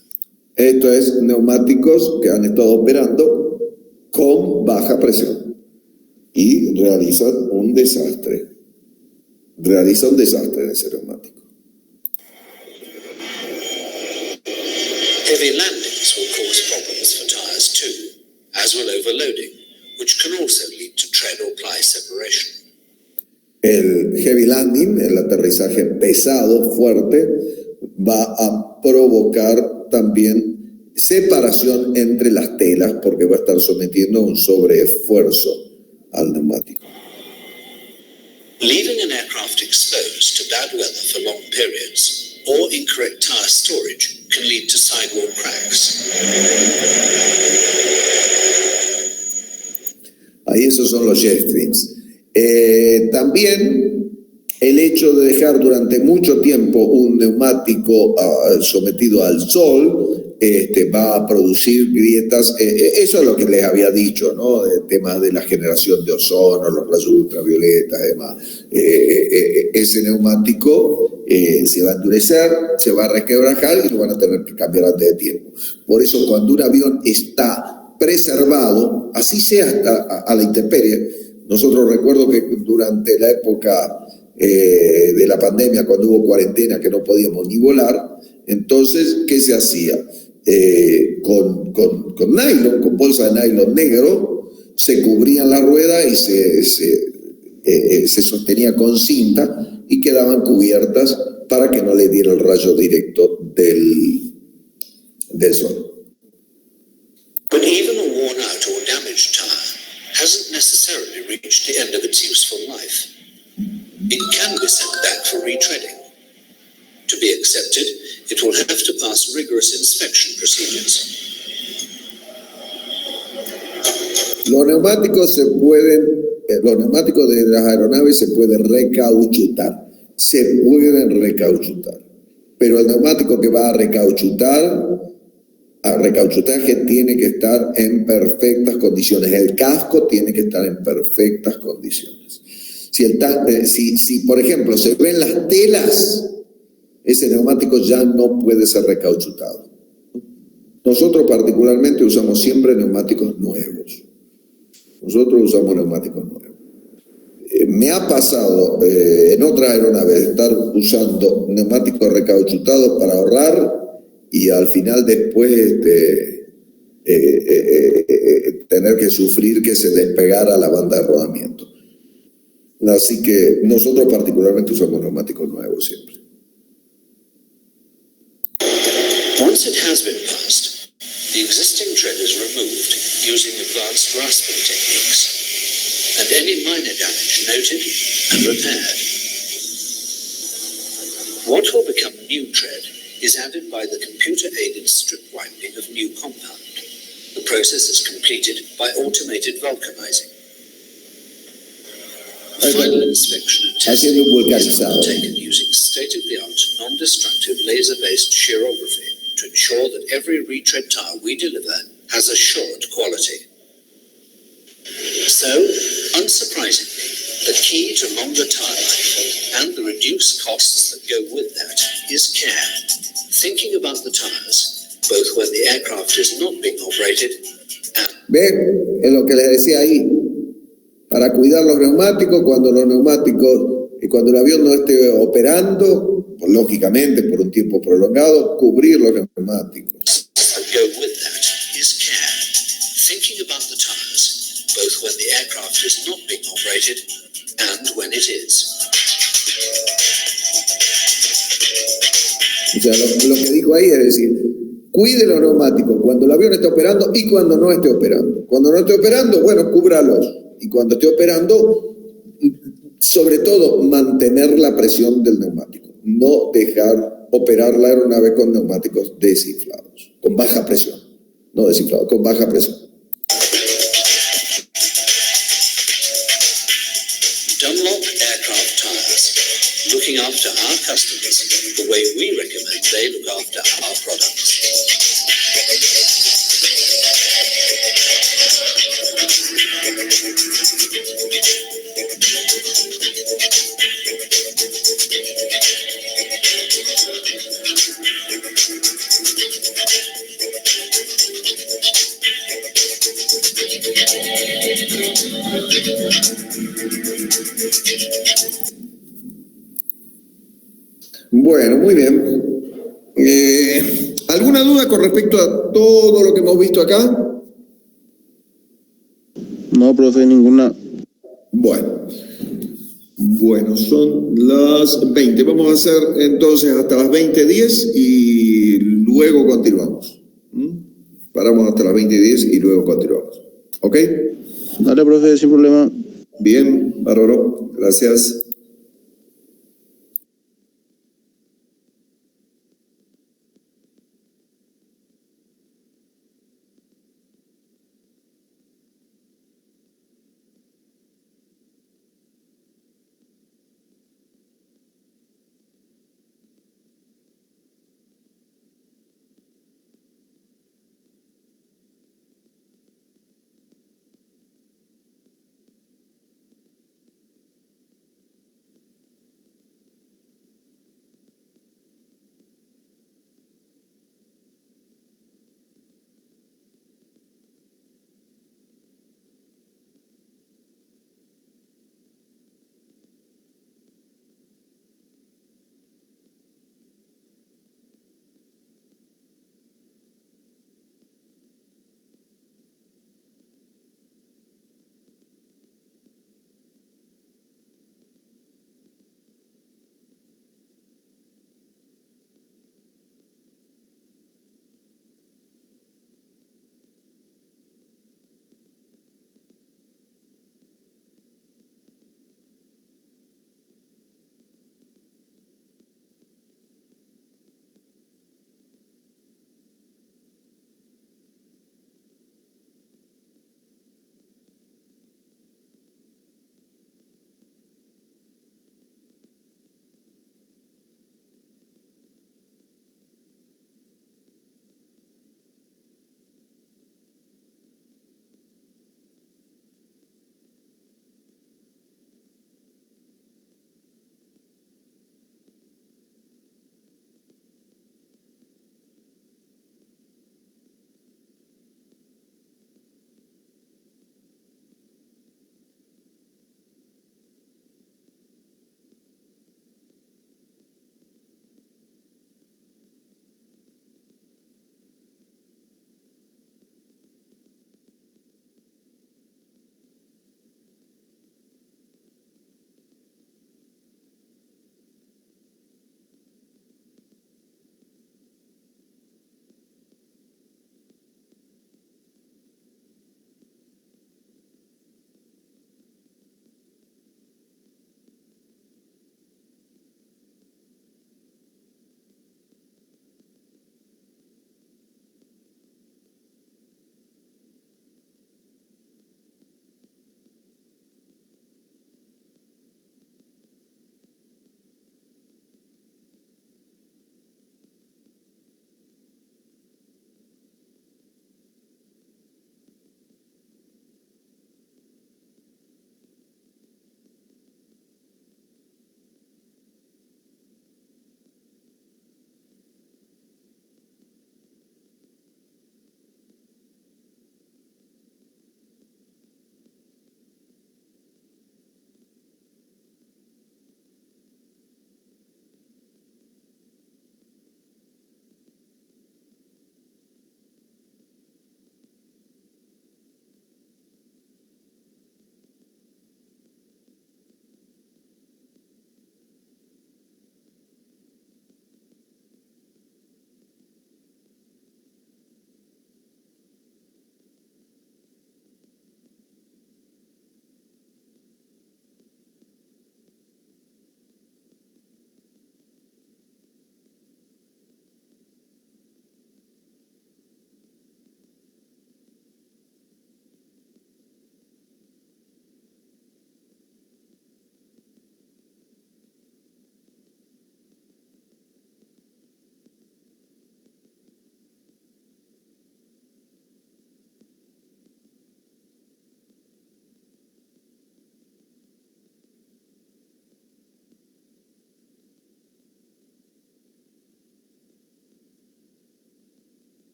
Esto es neumáticos que han estado operando con baja presión y realizan un desastre. Realiza un desastre en ese neumático. Heavy landings will cause problems for tyres too, as will overloading, which can also lead to tread or ply separation. El heavy landing, el aterrizaje pesado, fuerte, va a provocar también separación entre las telas porque va a estar sometiendo un sobreesfuerzo al neumático. Leaving an aircraft exposed to bad weather for long periods or incorrect tyre storage can lead to sidewall cracks. Ahí esos son los jet streams. También el hecho de dejar durante mucho tiempo un neumático sometido al sol va a producir grietas. Eso es lo que les había dicho, ¿no? El tema de la generación de ozono, los rayos ultravioletas y demás. Ese neumático se va a endurecer, se va a resquebrajar y lo van a tener que cambiar antes de tiempo. Por eso cuando un avión está preservado, así sea hasta a la intemperie. Nosotros recuerdo que durante la época de la pandemia, cuando hubo cuarentena, que no podíamos ni volar, entonces, ¿qué se hacía? Con nylon, con bolsa de nylon negro, se cubrían la rueda y se sostenía con cinta y quedaban cubiertas para que no le diera el rayo directo del sol. But even a worn out or damaged tyre hasn't necessarily reached the end of its useful life. It can be sent back for retreading. To be accepted, it will have to pass rigorous inspection procedures. Los neumáticos de las aeronaves se pueden recauchutar. Pero el neumático que va a recauchutaje tiene que estar en perfectas condiciones. El casco tiene que estar en perfectas condiciones. Si por ejemplo, se ven las telas, ese neumático ya no puede ser recauchutado. Nosotros particularmente usamos siempre neumáticos nuevos. Me ha pasado en otras aeronaves estar usando neumáticos recauchutados para ahorrar y al final después tener que sufrir que se despegara la banda de rodamiento. Así que nosotros particularmente usamos neumáticos nuevos siempre. Once it has been passed, the existing tread is removed using advanced rasping techniques, and any minor damage noted and repaired. What will become new tread is added by the computer-aided strip winding of new compound. The process is completed by automated vulcanizing. Final inspection and haciendo un testing is vulcanizado. undertaken using state-of-the-art, non-destructive laser-based shearography to ensure that every retread tire we deliver has assured quality. So, unsurprisingly, the key to longer tire life and the reduced costs that go with that is care. Thinking about the tires, both when the aircraft is not being operated and ¿Ven? Es lo que les decía ahí. Para cuidar los neumáticos, cuando los neumáticos, y cuando el avión no esté operando, pues, lógicamente por un tiempo prolongado, cubrir los neumáticos. that go with that is care. Thinking about the tires, both when the aircraft is not being operated and when it is. O sea, lo que digo ahí es decir, cuide los neumáticos cuando el avión esté operando y cuando no esté operando. Cuando no esté operando, bueno, cúbralos. Y cuando esté operando, sobre todo, mantener la presión del neumático. No dejar operar la aeronave con neumáticos desinflados, con baja presión. No desinflados, con baja presión. Dunlop Aircraft Tires, looking after our customers the way we recommend they look after our products. Bueno, muy bien. ¿Alguna duda con respecto a todo lo que hemos visto acá? No, profe, ninguna. Bueno, son las 20. Vamos a hacer entonces hasta las 20:10 y luego continuamos. Paramos hasta las 20:10 y luego continuamos. ¿Ok? Dale, profe, sin problema. Bien, bárbaro. Gracias.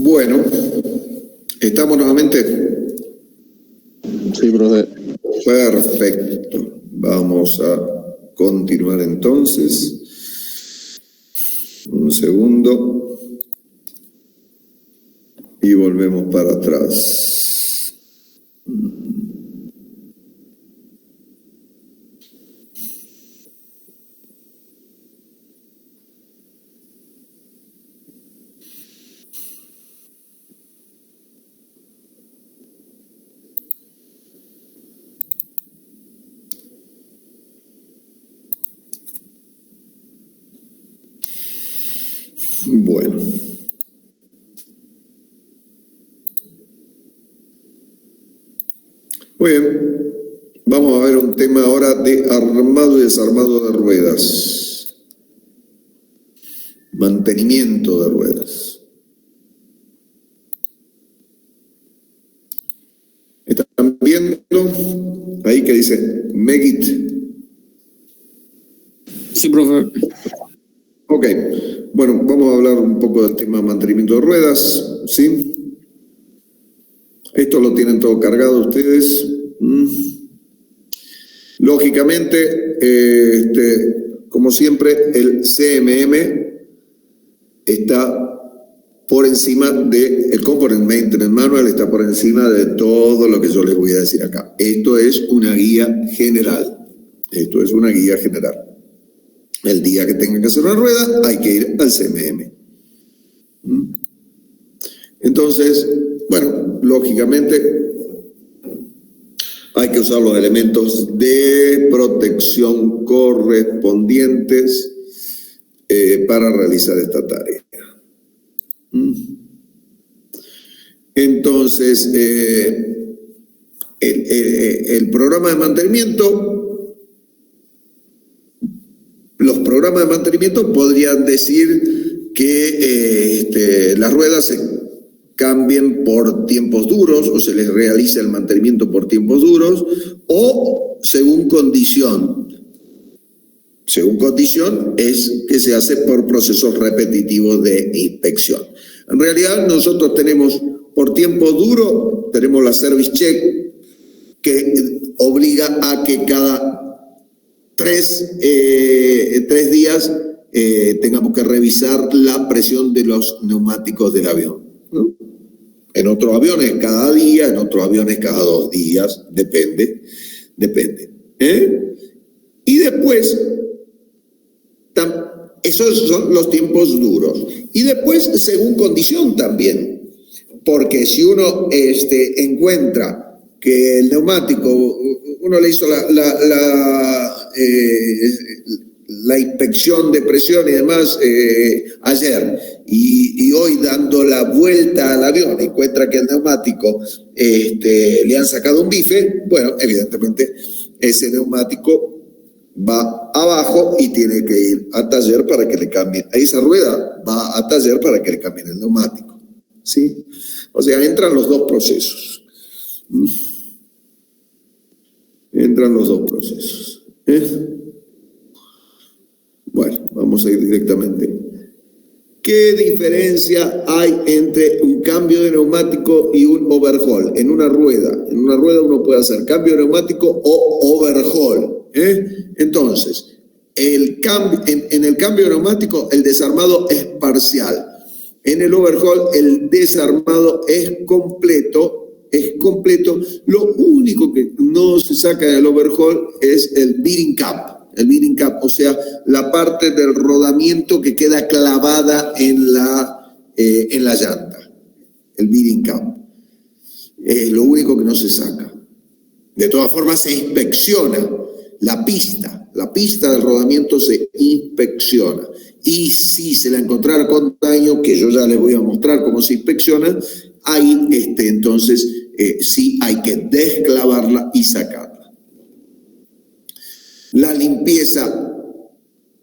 Bueno, ¿estamos nuevamente? Sí, profe. Perfecto. Vamos a continuar entonces. Un segundo. Y volvemos para atrás. Bueno. Muy bien. Vamos a ver un tema ahora de armado y desarmado de ruedas. Mantenimiento de ruedas. ¿Están viendo? Ahí que dice Megit. Sí, profe. Ok. Bueno, vamos a hablar un poco del tema de mantenimiento de ruedas, ¿sí? Esto lo tienen todo cargado ustedes. Lógicamente, como siempre, el CMM está por encima el Component Maintenance Manual está por encima de todo lo que yo les voy a decir acá. Esto es una guía general. Esto es una guía general. El día que tengan que hacer una rueda, hay que ir al CMM. Entonces, bueno, lógicamente hay que usar los elementos de protección correspondientes para realizar esta tarea. Entonces, el programa de mantenimiento, los programas de mantenimiento podrían decir que las ruedas se cambien por tiempos duros o se les realice el mantenimiento por tiempos duros o según condición. Según condición es que se hace por procesos repetitivos de inspección. En realidad nosotros tenemos por tiempo duro, tenemos la service check que obliga a que cada tres días tengamos que revisar la presión de los neumáticos del avión, ¿no? En otros aviones cada día, en otros aviones cada 2 días, depende. Y después, esos son los tiempos duros. Y después, según condición también, porque si uno encuentra que el neumático, uno le hizo la inspección de presión y demás ayer, y hoy dando la vuelta al avión encuentra que el neumático le han sacado un bife, bueno, evidentemente ese neumático va abajo y tiene que ir a taller para que le cambien, a esa rueda va a taller para que le cambien el neumático, ¿sí? O sea, entran los dos procesos. Entran los dos procesos. Bueno, vamos a ir directamente. ¿Qué diferencia hay entre un cambio de neumático y un overhaul? En una rueda uno puede hacer cambio de neumático o overhaul. Entonces, en el cambio de neumático el desarmado es parcial. En el overhaul el desarmado es completo. Lo único que no se saca del overhaul es el bearing cap. El bearing cap, o sea, la parte del rodamiento que queda clavada en la llanta. El bearing cap. Es lo único que no se saca. De todas formas, se inspecciona la pista del rodamiento se inspecciona. Y si se la encontrara con daño, que yo ya les voy a mostrar cómo se inspecciona, ahí entonces sí hay que desclavarla y sacarla. La limpieza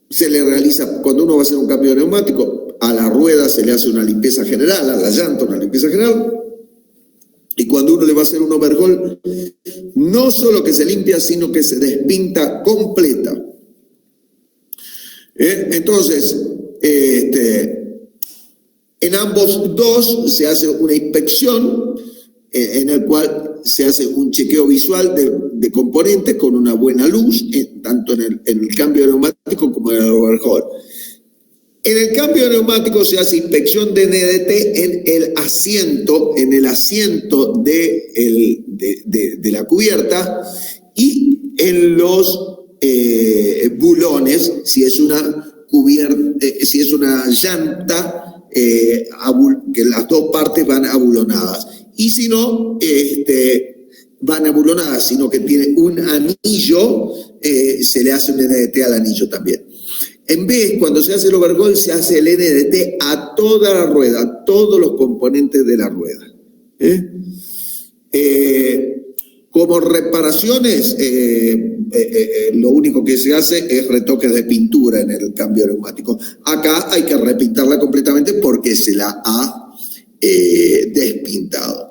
se le realiza cuando uno va a hacer un cambio de neumático. A la rueda se le hace una limpieza general, a la llanta una limpieza general. Y cuando uno le va a hacer un overhaul, no solo que se limpia, sino que se despinta completa. Entonces, En ambos dos se hace una inspección en el cual se hace un chequeo visual de componentes con una buena luz, tanto en el cambio de neumático como en el overhaul. En el cambio de neumático se hace inspección de NDT en el asiento de la cubierta y en los bulones, si es una llanta, que las dos partes van abulonadas. Y si no, van abulonadas, sino que tiene un anillo, se le hace un NDT al anillo también. En vez, cuando se hace el overhaul, se hace el NDT a toda la rueda, a todos los componentes de la rueda. Como reparaciones, lo único que se hace es retoques de pintura en el cambio neumático. Acá hay que repintarla completamente porque se la ha despintado.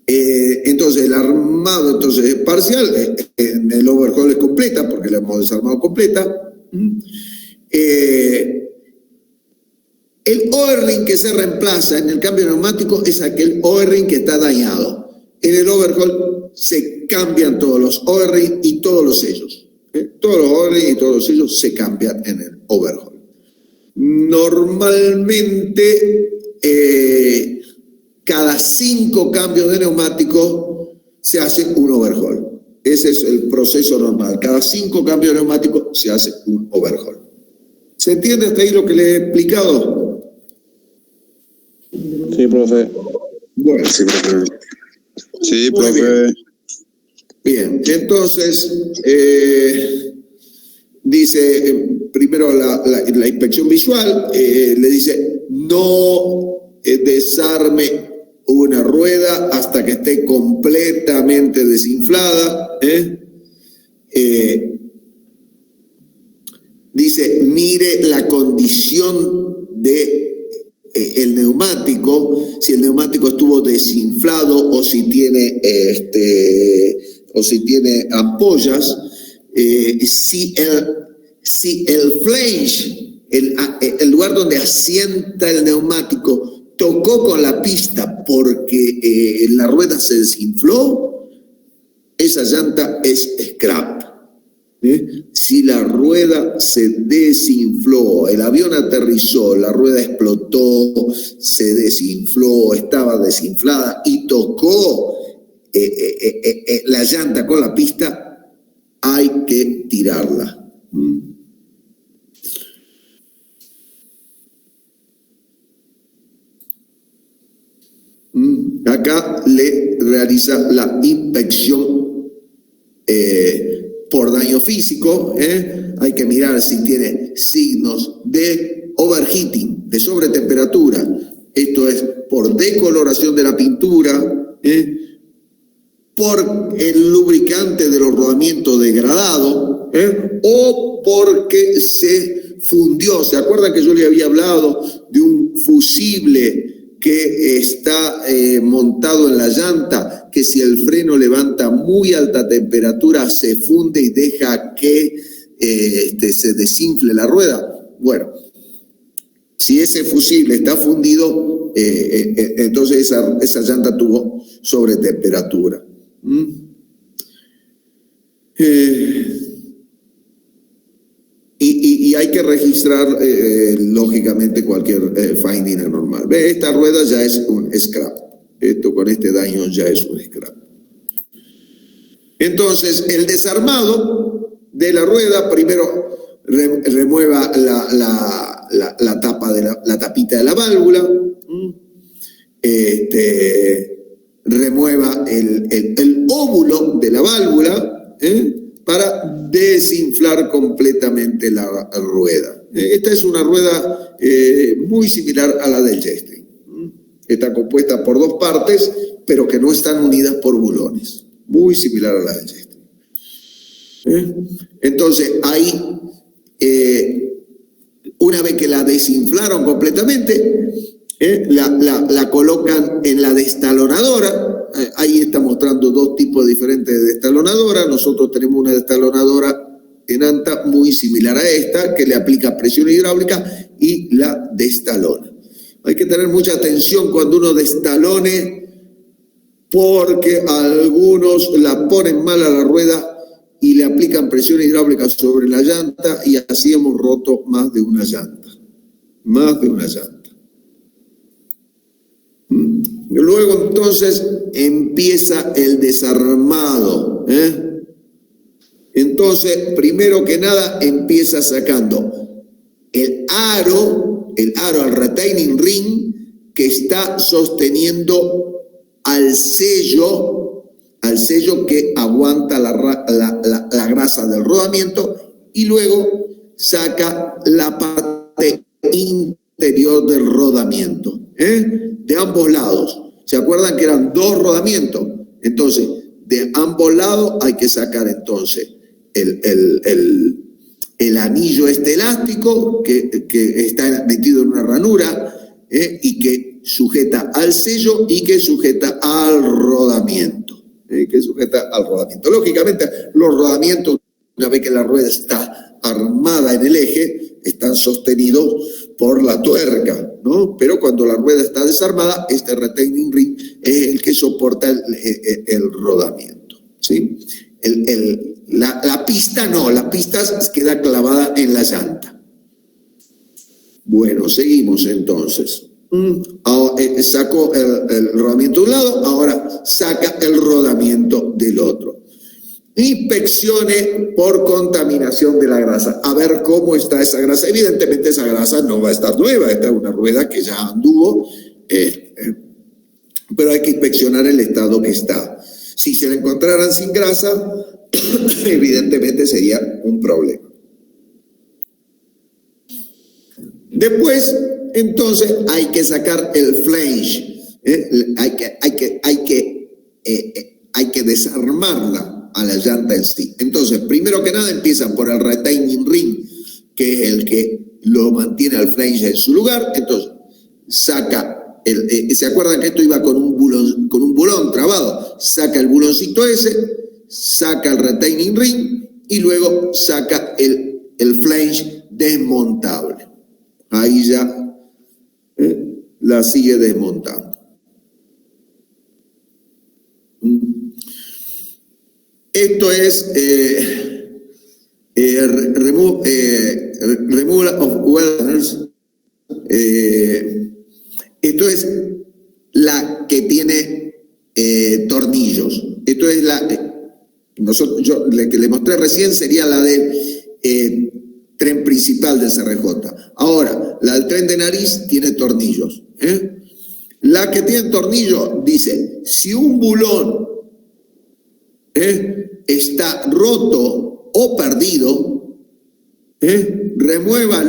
Entonces el armado es parcial, en el overhaul es completa porque la hemos desarmado completa. El O-ring que se reemplaza en el cambio neumático es aquel O-ring que está dañado. En el overhaul se cambian todos los O-ring y todos los sellos. Todos los O-ring y todos los sellos se cambian en el overhaul. Normalmente, cada 5 cambios de neumático se hace un overhaul. Ese es el proceso normal. Cada 5 cambios de neumático se hace un overhaul. ¿Se entiende hasta ahí lo que le he explicado? Sí, profe. Bueno. Sí, Muy profe. Bien, entonces, dice, primero la inspección visual, le dice, no desarme una rueda hasta que esté completamente desinflada. Dice, mire la condición de el neumático, si el neumático estuvo desinflado o si tiene ampollas, si el flange, el lugar donde asienta el neumático, tocó con la pista porque la rueda se desinfló, esa llanta es scrap. Si la rueda se desinfló, el avión aterrizó, la rueda explotó, se desinfló, estaba desinflada y tocó la llanta con la pista, hay que tirarla. Acá le realiza la inspección por daño físico. Hay que mirar si tiene signos de overheating, de sobretemperatura. Esto es por decoloración de la pintura, por el lubricante de los rodamientos degradado, o porque se fundió. ¿Se acuerdan que yo le había hablado de un fusible que está montado en la llanta, que si el freno levanta muy alta temperatura se funde y deja que se desinfle la rueda? Bueno, si ese fusible está fundido, entonces esa llanta tuvo sobretemperatura. Y hay que registrar, lógicamente, cualquier finding anormal. Ve, esta rueda ya es un scrap. Esto con este daño ya es un scrap. Entonces, el desarmado de la rueda, primero remueva la tapa la tapita de la válvula. Remueva el óvulo de la válvula, para desinflar completamente la rueda. Esta es una rueda muy similar a la del Jetstream. Está compuesta por 2 partes, pero que no están unidas por bulones. Muy similar a la del Jetstream. Entonces, ahí, una vez que la desinflaron completamente, la colocan en la destalonadora. Ahí está mostrando 2 tipos diferentes de destalonadora. Nosotros tenemos una destalonadora en ANTA muy similar a esta, que le aplica presión hidráulica y la destalona. Hay que tener mucha atención cuando uno destalone, porque algunos la ponen mal a la rueda y le aplican presión hidráulica sobre la llanta y así hemos roto más de una llanta. Más de una llanta. Luego entonces empieza el desarmado. Entonces, primero que nada, empieza sacando el aro, el retaining ring, que está sosteniendo al sello que aguanta la grasa del rodamiento, y luego saca la parte interior del rodamiento, de ambos lados. ¿Se acuerdan que eran 2 rodamientos? Entonces, de ambos lados hay que sacar entonces el anillo elástico que está metido en una ranura, y que sujeta al sello y que sujeta al rodamiento. Lógicamente, los rodamientos, una vez que la rueda está armada en el eje, están sostenidos por la tuerca, ¿no? Pero cuando la rueda está desarmada, este retaining ring es el que soporta el rodamiento, ¿sí? La pista no, la pista queda clavada en la llanta. Bueno, seguimos entonces. Sacó el rodamiento de un lado, ahora saca el rodamiento del otro. Inspeccione por contaminación de la grasa. A ver cómo está esa grasa. Evidentemente esa grasa no va a estar nueva, esta es una rueda que ya anduvo, pero hay que inspeccionar el estado que está. Si se la encontraran sin grasa, evidentemente sería un problema. Después, entonces, hay que sacar el flange. Hay que desarmarla a la llanta en sí. Entonces, primero que nada, empiezan por el retaining ring, que es el que lo mantiene al flange en su lugar. Entonces, saca ¿se acuerdan que esto iba con un bulón trabado? Saca el buloncito ese, saca el retaining ring y luego saca el flange desmontable. Ahí ya la sigue desmontando. Esto es removal of welders. Esto es la que tiene tornillos. Esto es la que le mostré recién, sería la del tren principal del CRJ. Ahora, la del tren de nariz tiene tornillos. La que tiene tornillos dice, si un bulón está roto o perdido, remueva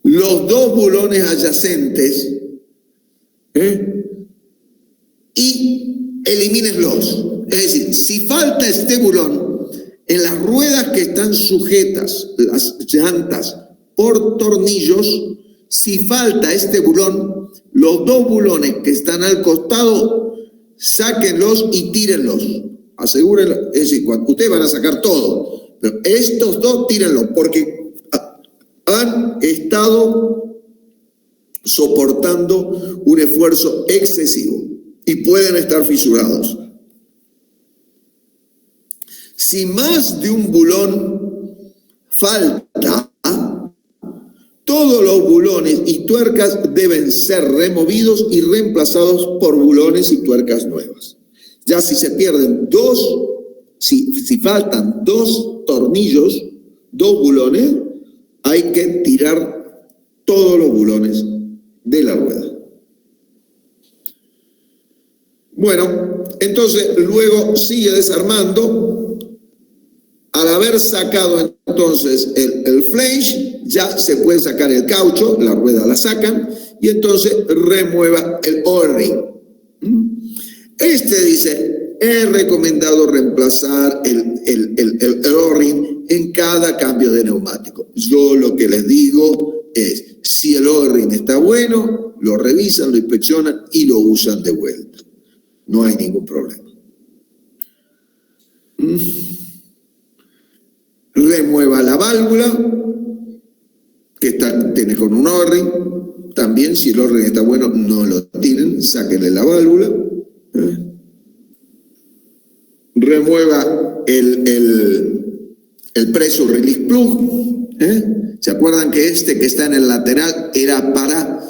los 2 bulones adyacentes y elimínenlos. Es decir, si falta este bulón en las ruedas que están sujetas, las llantas, por tornillos, si falta este bulón, los 2 bulones que están al costado, sáquenlos y tírenlos. Asegúrenlo. Es decir, cuando ustedes van a sacar todo, pero estos 2 tírenlos, porque han estado soportando un esfuerzo excesivo y pueden estar fisurados. Si más de un bulón falta, todos los bulones y tuercas deben ser removidos y reemplazados por bulones y tuercas nuevas. Ya si se pierden 2, si faltan 2 tornillos, 2 bulones, hay que tirar todos los bulones de la rueda. Bueno, entonces luego sigue desarmando. Al haber sacado entonces el flange, ya se puede sacar el caucho, la rueda la sacan, y entonces remueva el O-ring. Dice, es recomendado reemplazar el O-ring en cada cambio de neumático. Yo lo que les digo es, si el O-ring está bueno, lo revisan, lo inspeccionan y lo usan de vuelta. No hay ningún problema. Remueva la válvula, que tiene con un O-ring. También, si el O-ring está bueno, no lo tiren, sáquenle la válvula. Remueva el pressure release plug. ¿Se acuerdan que este que está en el lateral era para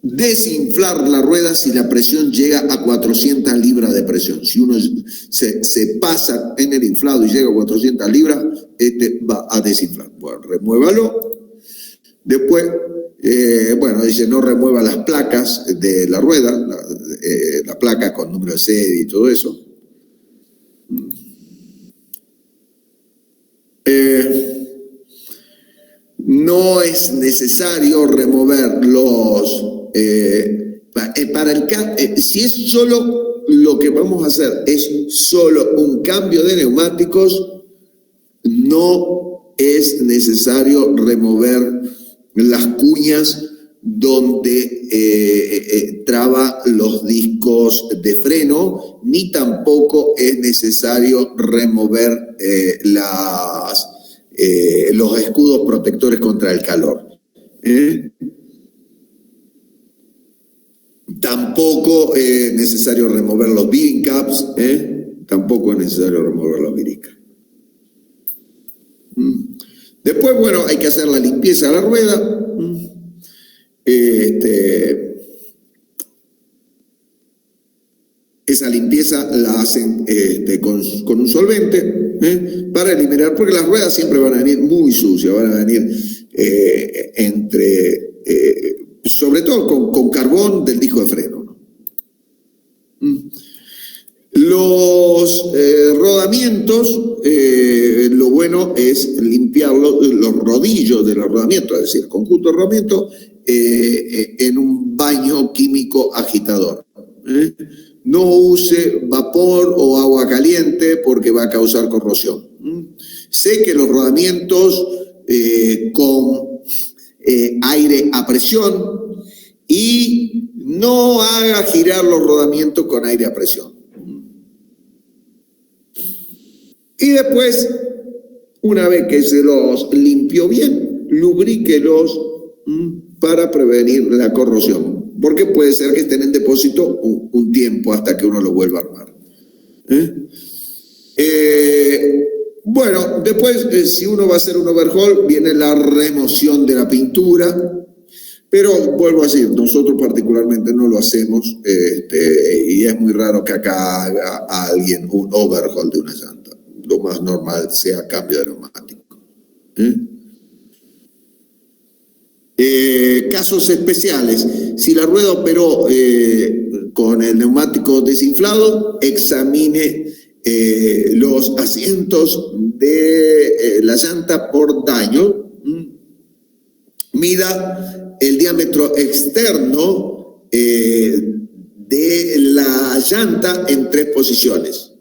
desinflar la rueda si la presión llega a 400 libras de presión? Si uno se pasa en el inflado y llega a 400 libras, este va a desinflar. Bueno, remuévalo. Después, dice no remueva las placas de la rueda, la placa con número de serie y todo eso. No es necesario remover los... si es solo lo que vamos a hacer, es solo un cambio de neumáticos, no es necesario remover las cuñas donde traba los discos de freno, ni tampoco es necesario remover los escudos protectores contra el calor. Tampoco es necesario remover los bearing caps, tampoco es necesario remover los bearing caps. Después, hay que hacer la limpieza de la rueda. Esa limpieza la hacen con un solvente para eliminar, porque las ruedas siempre van a venir muy sucias, van a venir sobre todo con carbón del disco de freno, ¿no? Los rodamientos, lo bueno es limpiar los rodillos de los rodamientos, es decir, el conjunto de rodamientos en un baño químico agitador. No use vapor o agua caliente porque va a causar corrosión. Seque los rodamientos con aire a presión y no haga girar los rodamientos con aire a presión. Y después, una vez que se los limpió bien, lubríquelos para prevenir la corrosión, porque puede ser que estén en depósito un tiempo hasta que uno lo vuelva a armar. Después, si uno va a hacer un overhaul, viene la remoción de la pintura, pero vuelvo a decir, nosotros particularmente no lo hacemos, y es muy raro que acá haga a alguien un overhaul de una llanta. Lo más normal sea cambio de neumático. Casos especiales. Si la rueda operó con el neumático desinflado, examine los asientos de la llanta por daño. Mida el diámetro externo de la llanta en 3 posiciones.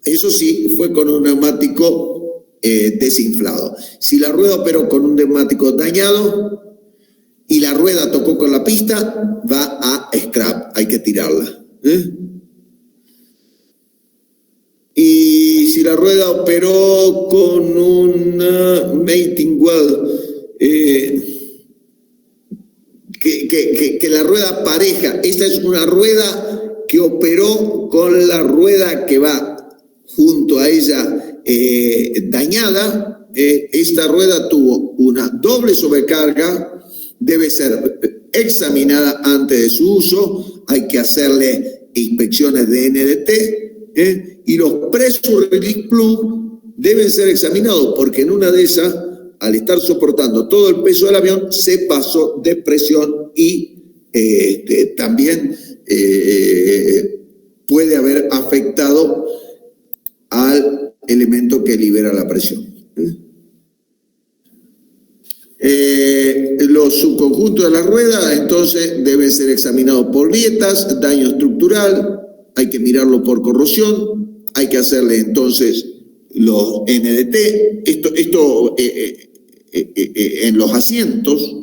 Eso sí, fue con un neumático desinflado. Si la rueda operó con un neumático dañado y la rueda tocó con la pista, va a scrap, hay que tirarla. Y si la rueda operó con una mating wheel, que la rueda pareja, esta es una rueda que operó con la rueda que va junto a ella dañada, esta rueda tuvo una doble sobrecarga, debe ser examinada antes de su uso, hay que hacerle inspecciones de NDT, y los pressure release plug deben ser examinados, porque en una de esas, al estar soportando todo el peso del avión, se pasó de presión y también puede haber afectado al elemento que libera la presión. Los subconjuntos de la rueda entonces deben ser examinados por grietas, daño estructural, hay que mirarlo por corrosión, hay que hacerle entonces los NDT, esto en los asientos,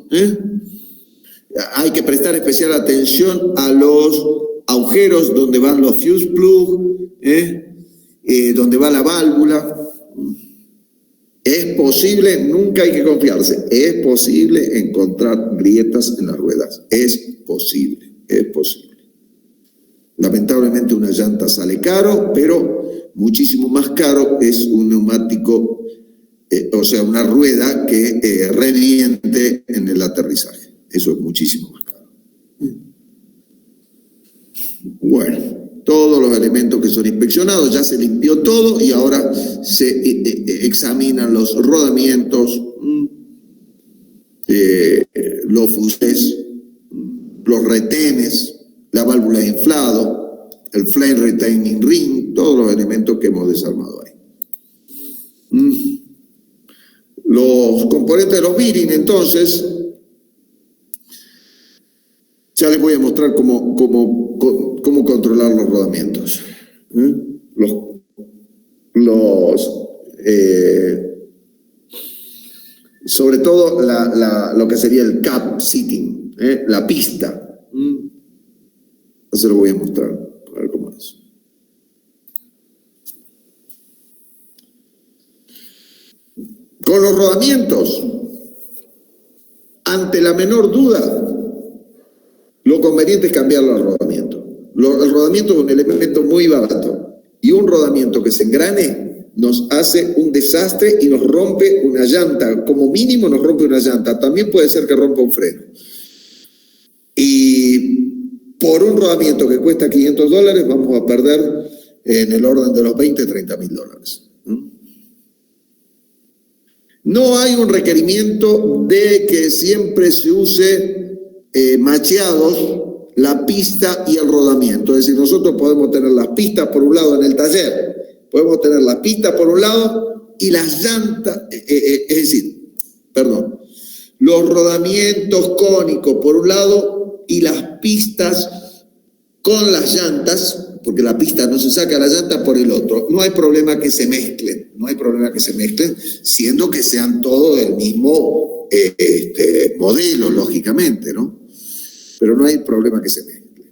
hay que prestar especial atención a los agujeros donde van los fuse plug, donde va la válvula. Es posible, nunca hay que confiarse, es posible encontrar grietas en las ruedas. Es posible, es posible. Lamentablemente una llanta sale caro, pero muchísimo más caro es un neumático, o sea, una rueda que reviente en el aterrizaje. Eso es muchísimo más caro. Bueno, todos los elementos que son inspeccionados, ya se limpió todo y ahora se examinan los rodamientos, los fuselés, los retenes, la válvula de inflado, el flame retaining ring, todos los elementos que hemos desarmado ahí. Los componentes de los bearings, entonces, ya les voy a mostrar cómo controlar los rodamientos. Sobre todo lo que sería el cap sitting, la pista. Se lo voy a mostrar, a ver cómo es. Con los rodamientos, ante la menor duda, lo conveniente es cambiar los rodamientos. El rodamiento es un elemento muy barato y un rodamiento que se engrane nos hace un desastre y nos rompe una llanta. Como mínimo nos rompe una llanta. También puede ser que rompa un freno. Y por un rodamiento que cuesta $500 vamos a perder en el orden de los $20-30.000. No hay un requerimiento de que siempre se use macheados la pista y el rodamiento. Es decir, nosotros podemos tener las pistas por un lado en el taller, podemos tener las pistas por un lado y las llantas, los rodamientos cónicos por un lado y las pistas con las llantas, porque la pista no se saca la llanta, por el otro. No hay problema que se mezclen, siendo que sean todos del mismo modelo, lógicamente, ¿no? Pero no hay problema que se mezcle.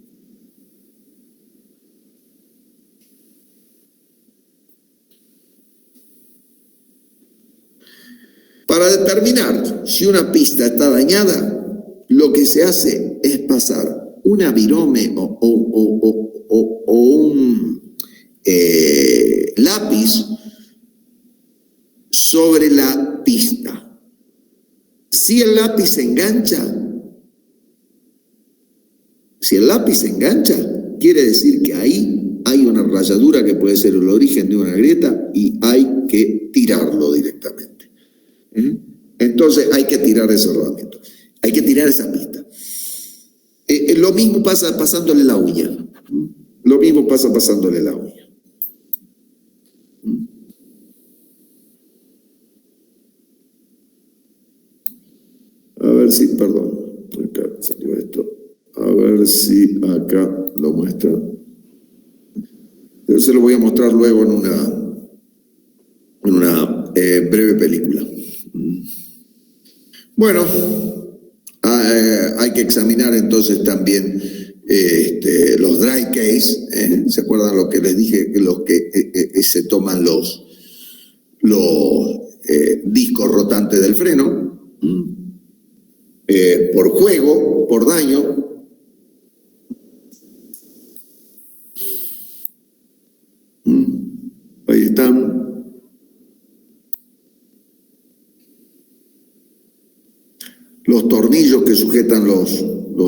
Para determinar si una pista está dañada, lo que se hace es pasar una virome o un lápiz sobre la pista. Si el lápiz se engancha, quiere decir que ahí hay una rayadura que puede ser el origen de una grieta y hay que tirarlo directamente. Entonces hay que tirar ese rodamiento, hay que tirar esa pista. Lo mismo pasa pasándole la uña. A ver si, perdón, acá salió esto. A ver si acá lo muestra. Yo se lo voy a mostrar luego en una breve película. Bueno, hay que examinar entonces también los dry case. ¿Se acuerdan lo que les dije? Los que se toman los discos rotantes del freno por juego, por daño. Ahí están. Los tornillos que sujetan los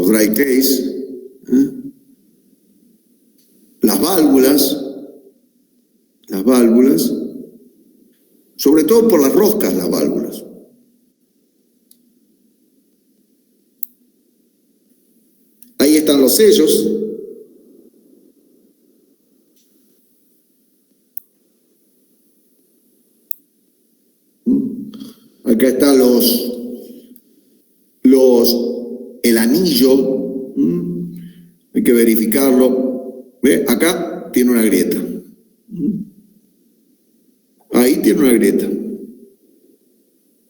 dry case. Las válvulas. Sobre todo por las roscas, las válvulas. Ahí están los sellos. Acá están el anillo. Hay que verificarlo. ¿Ve? Acá tiene una grieta. Ahí tiene una grieta.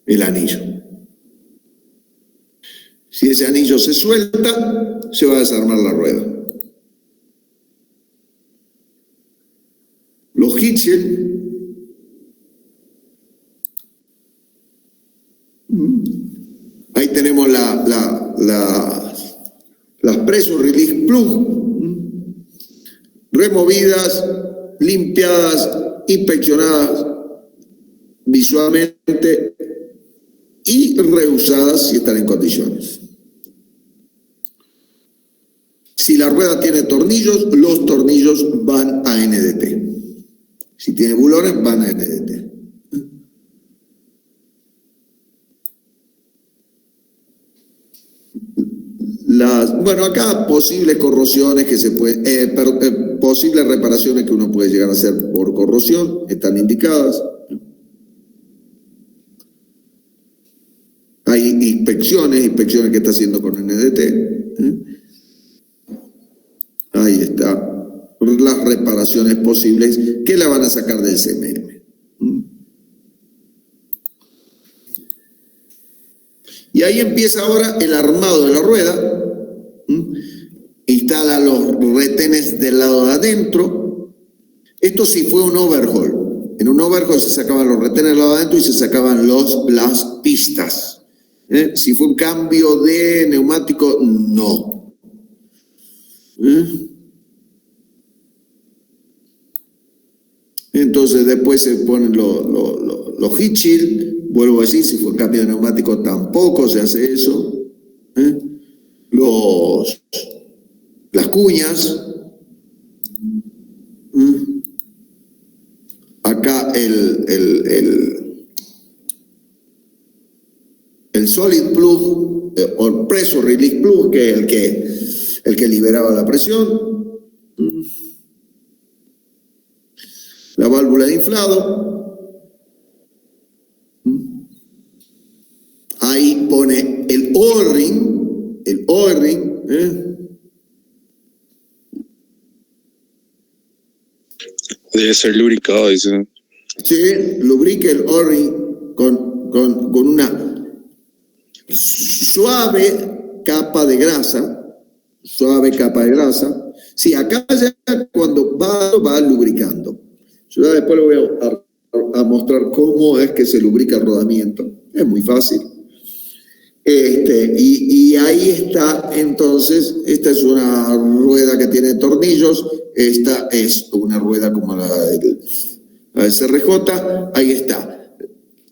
El anillo. Si ese anillo se suelta, se va a desarmar la rueda. Los hitches las Pressure Release Plug removidas, limpiadas, inspeccionadas visualmente y reusadas si están en condiciones. Si la rueda tiene tornillos, los tornillos van a NDT. Si tiene bulones, van a NDT. Bueno, acá posibles corrosiones que se pueden, posibles reparaciones que uno puede llegar a hacer por corrosión, están indicadas. Hay inspecciones que está haciendo con NDT. Ahí está. Las reparaciones posibles que la van a sacar del CMM. Y ahí empieza ahora el armado de la rueda. Instala los retenes del lado de adentro. Esto sí fue un overhaul. En un overhaul se sacaban los retenes del lado de adentro y se sacaban las pistas. Si fue un cambio de neumático, no. Entonces después se ponen los heat shield. Vuelvo a decir, si fue un cambio de neumático tampoco se hace eso. Las cuñas. Acá el solid plug o el pressure release plug, que es el que liberaba la presión. La válvula de inflado. Ahí pone el O-ring, Debe ser lubricado eso. Sí, lubrique el O-ring con una suave capa de grasa. Sí, acá ya cuando va lubricando. Yo después le voy a mostrar cómo es que se lubrica el rodamiento. Es muy fácil. Y ahí está, entonces, esta es una rueda que tiene tornillos, esta es una rueda como la del CRJ, ahí está.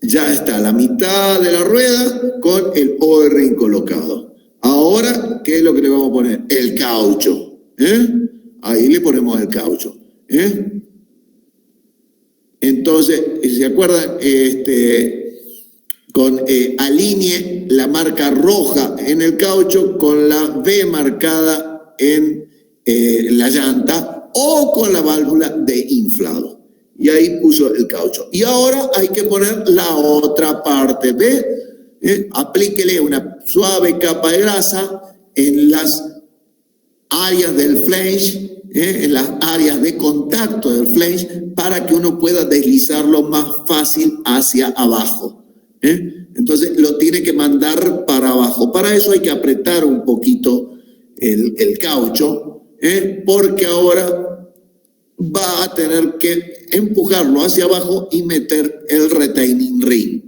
Ya está la mitad de la rueda con el O-ring colocado. Ahora, ¿qué es lo que le vamos a poner? El caucho. Ahí le ponemos el caucho. Entonces, ¿se acuerdan? Alinee la marca roja en el caucho con la V marcada en la llanta o con la válvula de inflado. Y ahí puso el caucho. Y ahora hay que poner la otra parte. ¿Ve? Aplíquele una suave capa de grasa en las áreas del flange, en las áreas de contacto del flange, para que uno pueda deslizarlo más fácil hacia abajo. Entonces lo tiene que mandar para abajo. Para eso hay que apretar un poquito el caucho, porque ahora va a tener que empujarlo hacia abajo y meter el retaining ring.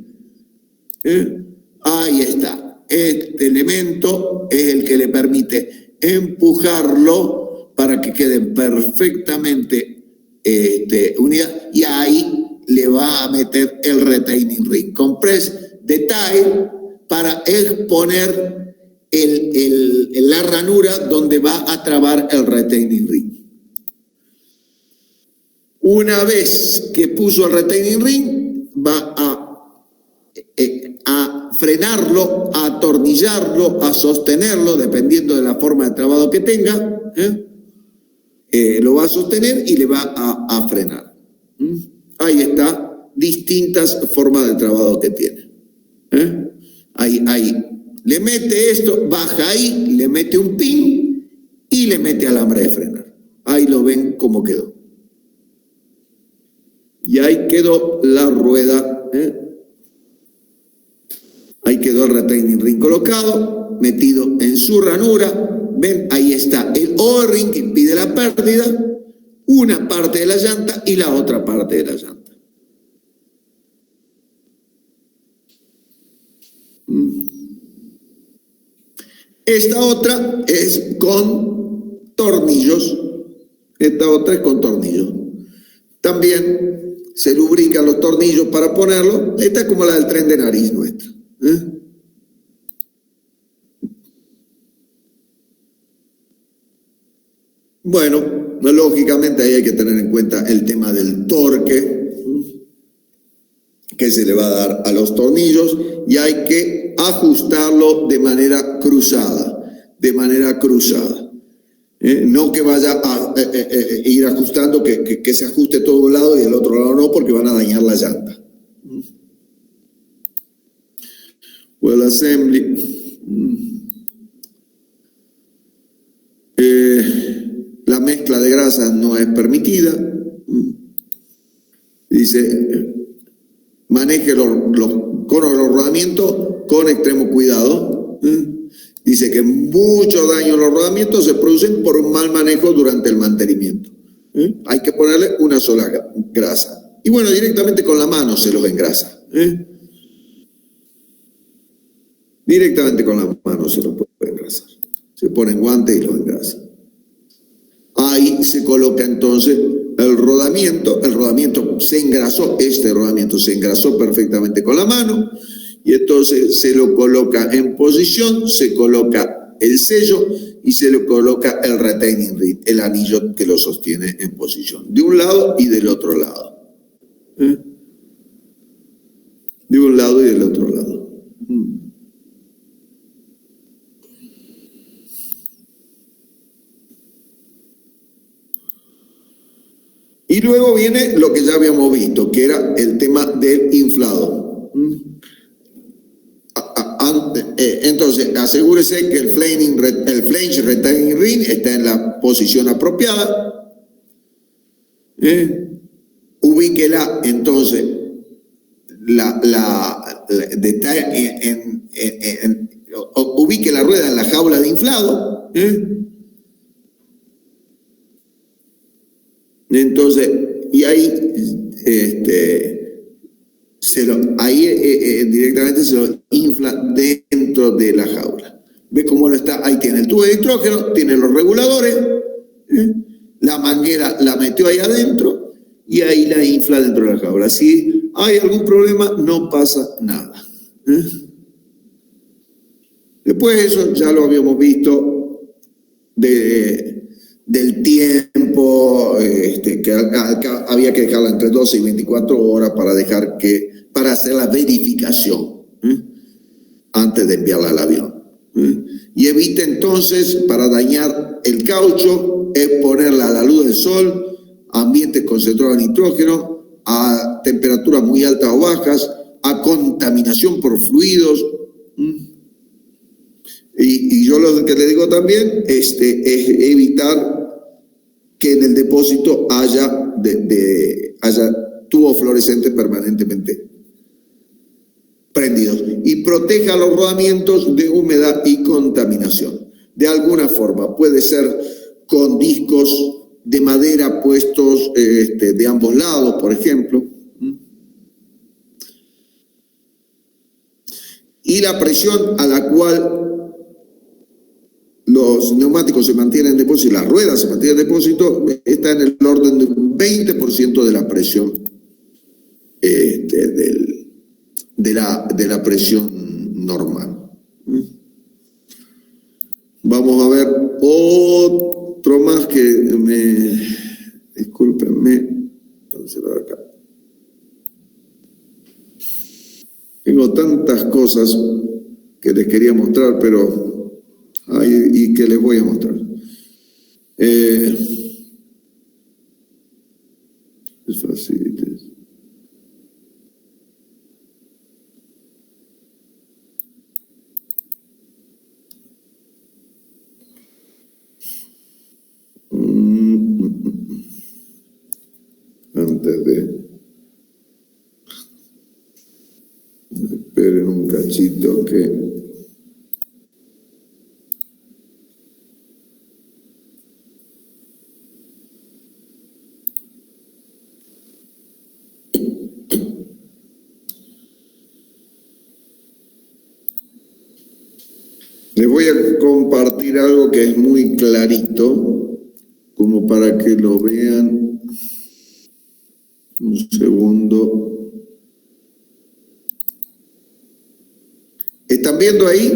Ahí está. Este elemento es el que le permite empujarlo para que queden perfectamente unidas, y ahí le va a meter el retaining ring. Compress detalle para exponer la ranura donde va a trabar el retaining ring. Una vez que puso el retaining ring, va a frenarlo, a atornillarlo, a sostenerlo, dependiendo de la forma de trabado que tenga. Lo va a sostener y le va a frenar. Ahí está, distintas formas de trabado que tiene. Ahí. Le mete esto, baja ahí, le mete un pin y le mete alambre de frenar. Ahí lo ven cómo quedó. Y ahí quedó la rueda. Ahí quedó el retaining ring colocado, metido en su ranura. Ven, ahí está el O-ring que impide la pérdida, una parte de la llanta y la otra parte de la llanta. Esta otra es con tornillos. Esta otra es con tornillos. También se lubrican los tornillos para ponerlo. Esta es como la del tren de nariz nuestra. Bueno, lógicamente ahí hay que tener en cuenta el tema del torque que se le va a dar a los tornillos y hay que ajustarlo de manera cruzada, no que vaya a ir ajustando, que se ajuste todo un lado y el otro lado no, porque van a dañar la llanta. Well, assembly. La mezcla de grasas no es permitida. Dice, maneje los conos de los rodamientos con extremo cuidado. Dice que muchos daños en los rodamientos se producen por un mal manejo durante el mantenimiento. Hay que ponerle una sola grasa. Y bueno, directamente con la mano se los engrasa. Directamente con la mano se los puede engrasar. Se ponen guantes y los engrasa. Ahí se coloca entonces el rodamiento. El rodamiento se engrasó, este rodamiento se engrasó perfectamente con la mano. Y entonces se lo coloca en posición, se coloca el sello y se le coloca el retaining ring, el anillo que lo sostiene en posición, de un lado y del otro lado. De un lado y del otro lado. Y luego viene lo que ya habíamos visto, que era el tema del inflado. Entonces, asegúrese que el flange retaining ring está en la posición apropiada. Ubíquela, entonces, ubique la rueda en la jaula de inflado. Entonces, y ahí, directamente se lo infla dentro de la jaula. ¿Ve cómo lo está? Ahí tiene el tubo de nitrógeno, tiene los reguladores, la manguera la metió ahí adentro y ahí la infla dentro de la jaula. Si hay algún problema, no pasa nada. Después eso ya lo habíamos visto del tiempo, que había que dejarla entre 12 y 24 horas para hacer la verificación antes de enviarla al avión. Y evite entonces, para dañar el caucho, ponerla a la luz del sol, ambientes concentrados de nitrógeno, a temperaturas muy altas o bajas, a contaminación por fluidos. Y yo lo que le digo también es evitar que en el depósito haya tubos fluorescentes permanentemente prendidos y proteja los rodamientos de humedad y contaminación. De alguna forma, puede ser con discos de madera puestos de ambos lados, por ejemplo. Y la presión a la cual los neumáticos se mantienen en depósito y las ruedas se mantienen en depósito está en el orden de un 20% de la presión de la presión normal. Vamos a ver otro más que discúlpenme, entonces acá. Tengo tantas cosas que les quería mostrar, pero y que les voy a mostrar. Facilities. Antes de... Esperen un cachito que... Les voy a compartir algo que es muy clarito, como para que lo vean. Un segundo. ¿Están viendo ahí?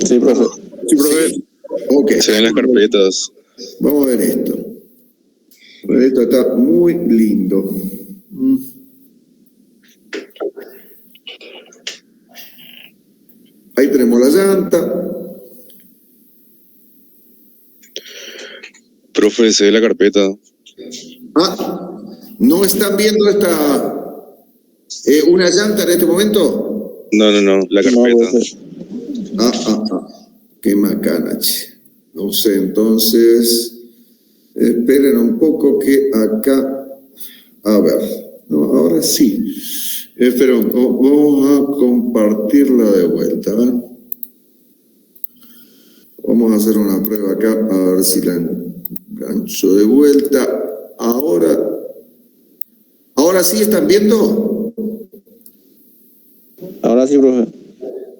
Sí, profe. Sí, profe. Sí. Ok. Se ven las carpetas. Vamos a ver esto. Esto está muy lindo. Ahí tenemos la llanta. Profe, se ve la carpeta. ¿No están viendo una llanta en este momento? No, la carpeta. Qué macana, che. No sé, entonces, esperen un poco que acá, a ver, no, ahora sí. Esperen, vamos a compartirla de vuelta, ¿verdad? Vamos a hacer una prueba acá, a ver si la engancho de vuelta. ¿Ahora sí están viendo? Ahora sí, profe.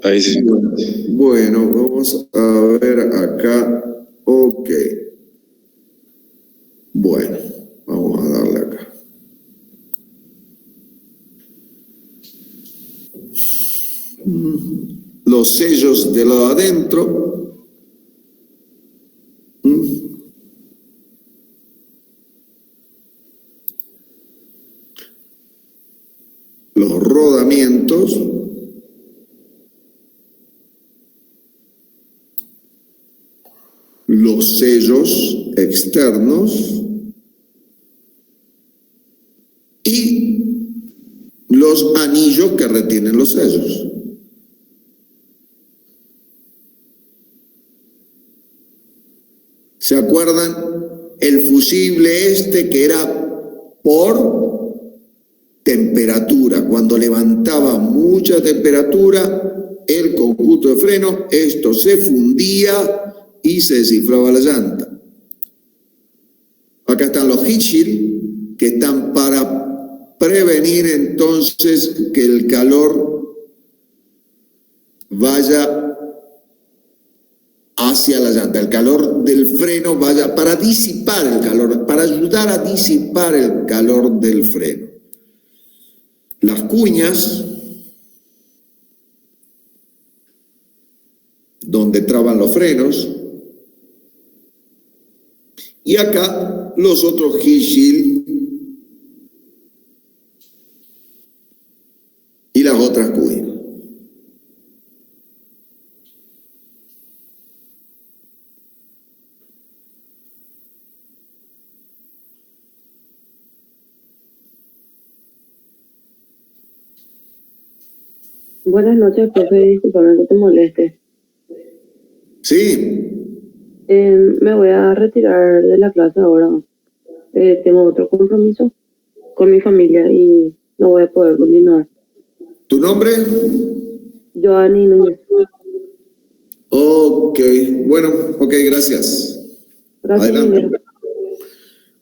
Ahí sí. Bueno, vamos a ver acá. Ok. Bueno, vamos a darle acá. Los sellos de lado adentro. Los rodamientos. Los sellos externos y los anillos que retienen los sellos. ¿Se acuerdan? El fusible este que era por temperatura. Cuando levantaba mucha temperatura, el conjunto de freno, esto se fundía y se descifraba la llanta. Acá están los heat shield, que están para prevenir entonces que el calor vaya hacia la llanta, el calor del freno vaya para disipar el calor, para ayudar a disipar el calor del freno. Las cuñas, donde traban los frenos, y acá los otros heat shield y las otras cuñas. Buenas noches, profe. Disculpame que te moleste. Sí. Me voy a retirar de la clase ahora. Tengo otro compromiso con mi familia y no voy a poder continuar. ¿Tu nombre? Joanny Núñez. Ok, bueno, ok, gracias. Gracias, Adelante. Miguel.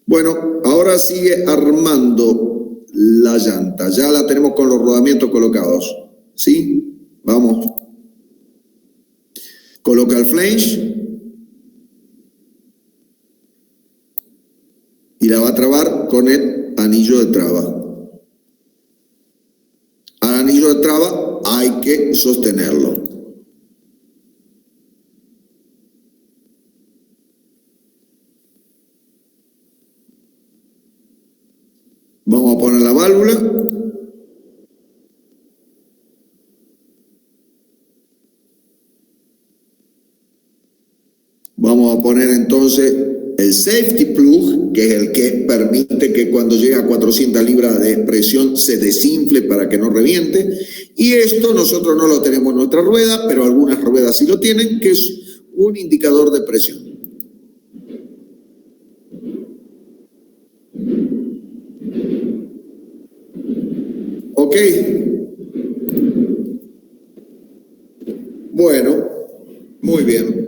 Bueno, ahora sigue armando la llanta. Ya la tenemos con los rodamientos colocados. ¿Sí? Vamos. Coloca el flange. Y la va a trabar con el anillo de traba. Al anillo de traba hay que sostenerlo. Vamos a poner la válvula. Vamos a poner entonces el safety plug, que es el que permite que cuando llega a 400 libras de presión se desinfle para que no reviente. Y esto nosotros no lo tenemos en nuestra rueda, pero algunas ruedas sí lo tienen, que es un indicador de presión. Ok. Bueno, muy bien.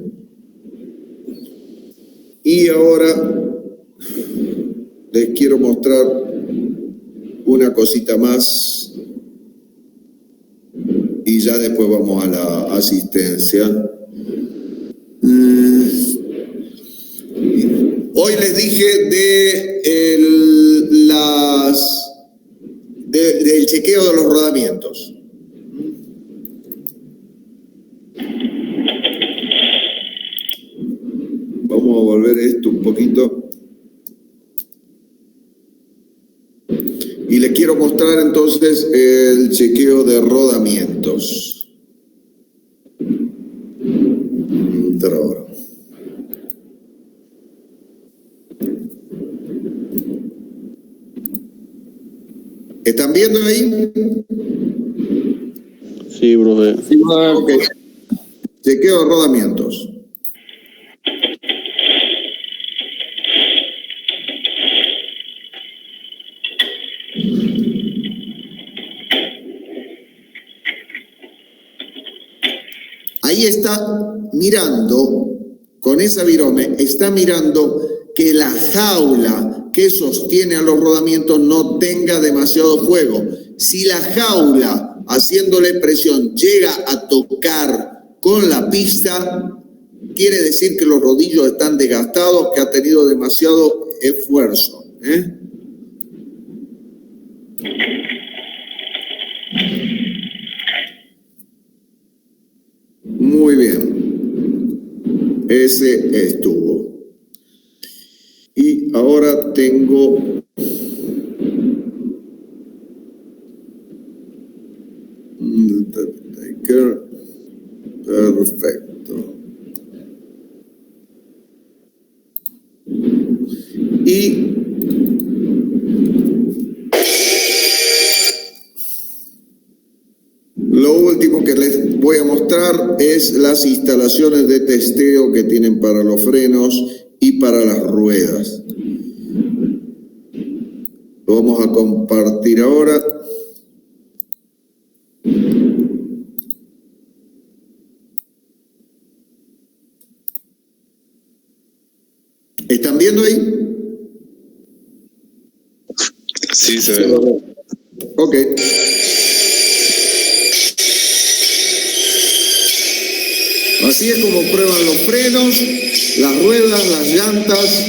Y ahora les quiero mostrar una cosita más. y ya después vamos a la asistencia. Hoy les dije del chequeo de los rodamientos. Vamos a volver esto un poquito. Y les quiero mostrar entonces el chequeo de rodamientos. Entra ahora. ¿Están viendo ahí? Sí, profe. Ok. Chequeo de rodamientos. Ahí está mirando, con esa virome, está mirando que la jaula que sostiene a los rodamientos no tenga demasiado juego. Si la jaula, haciéndole presión, llega a tocar con la pista, quiere decir que los rodillos están desgastados, que ha tenido demasiado esfuerzo. Muy bien. Ese estuvo. Y ahora tengo perfecto. Y lo último que les voy a mostrar es las instalaciones de testeo que tienen para los frenos y para las ruedas. Lo vamos a compartir ahora. ¿Están viendo ahí? Sí, se ve. Ok. Así es como prueban los frenos, las ruedas, las llantas.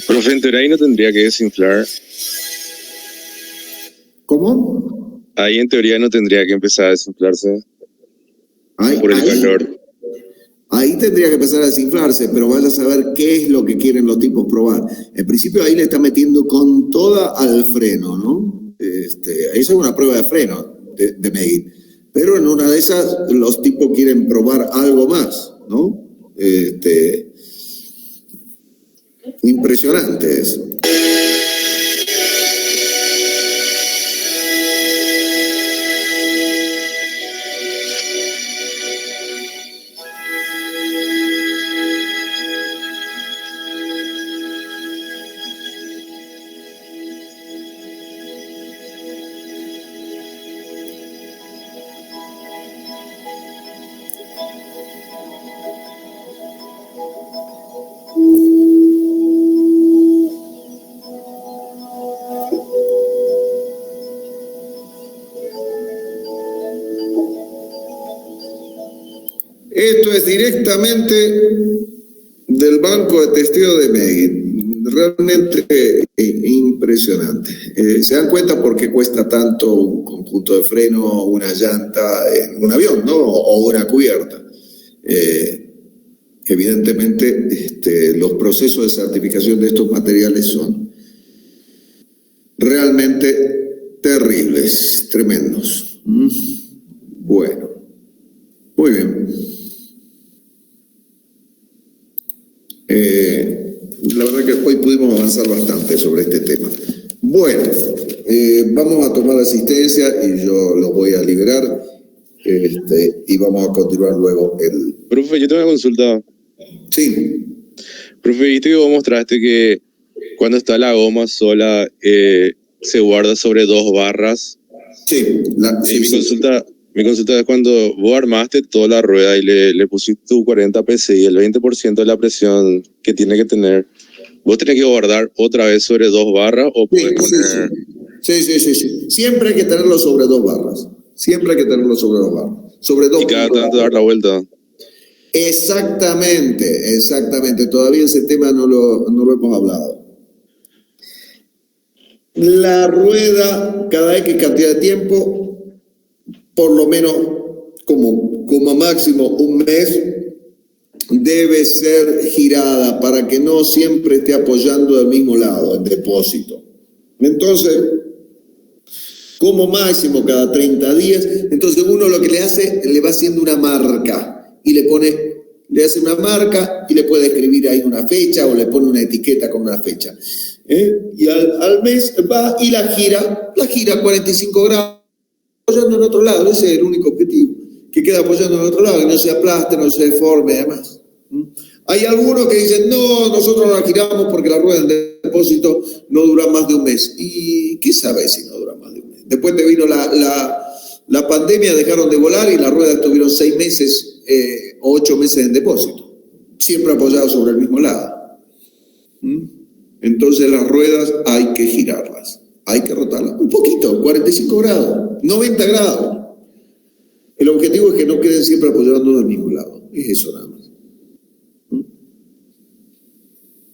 Profe, en teoría ahí no tendría que desinflar. ¿Cómo? Ahí en teoría no tendría que empezar a desinflarse por el Ahí, calor. ahí tendría que empezar a desinflarse, pero vaya a saber qué es lo que quieren los tipos probar. En principio ahí le está metiendo con toda al freno, ¿no? Esa es una prueba de freno de Megit. Pero en una de esas los tipos quieren probar algo más, ¿no? Impresionante eso. Esto es directamente del banco de testeo de Megit. Realmente impresionante. ¿Se dan cuenta por qué cuesta tanto un conjunto de freno, una llanta en un avión, ¿no? O una cubierta? Evidentemente, los procesos de certificación de estos materiales son realmente terribles, tremendos. Bueno, muy bien. La verdad que hoy pudimos avanzar bastante sobre este tema. Bueno, vamos a tomar asistencia y yo los voy a liberar y vamos a continuar luego el... Profe, yo tengo una consulta. Sí, Profe, viste que vos mostraste que cuando está la goma sola se guarda sobre 2 barras. sí. Y mi consulta es cuando vos armaste toda la rueda y le pusiste tu 40 PSI, el 20% de la presión que tiene que tener, ¿vos tenés que guardar otra vez sobre 2 barras o podés poner...? Sí. Siempre hay que tenerlo sobre 2 barras. Siempre hay que tenerlo sobre 2 barras. Sobre 2 Y cada tanto dar la vuelta. Exactamente. Todavía ese tema no lo hemos hablado. La rueda, cada X cantidad de tiempo, por lo menos como máximo un mes, debe ser girada para que no siempre esté apoyando del mismo lado, el depósito. Entonces, como máximo cada 30 días, entonces uno lo que le hace, le va haciendo una marca y le hace una marca y le puede escribir ahí una fecha o le pone una etiqueta con una fecha. Y al mes va y la gira 45 grados, apoyando en otro lado. Ese es el único objetivo, que quede apoyando en otro lado, que no se aplaste, no se deforme, además. Hay algunos que dicen, no, nosotros no la giramos porque la rueda del depósito no dura más de un mes. ¿Y qué sabes si no dura más de un mes? Después te vino la pandemia, dejaron de volar y las ruedas estuvieron 6 meses o 8 meses en depósito, siempre apoyadas sobre el mismo lado. Entonces las ruedas hay que girarlas, hay que rotarlas un poquito, 45 grados, 90 grados. El objetivo es que no queden siempre apoyando del mismo lado. Es eso nada más.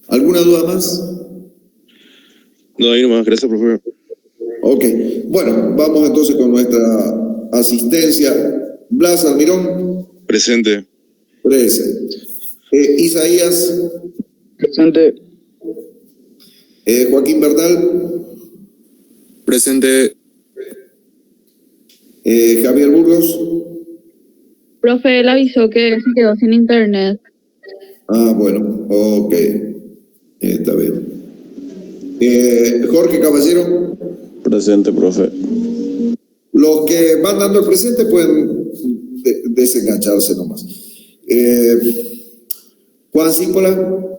¿Alguna duda más? No, ahí nomás, gracias, profe. Ok, bueno, vamos entonces con nuestra asistencia. Blas Almirón. Presente. Presente. Isaías. Presente. Joaquín Bernal. Presente. Javier Burgos. Profe, él avisó que se quedó sin internet. Ah, bueno, ok. Está bien. Jorge Caballero. Presente, profe. Los que van dando el presente pueden desengancharse nomás. Juan Cípola.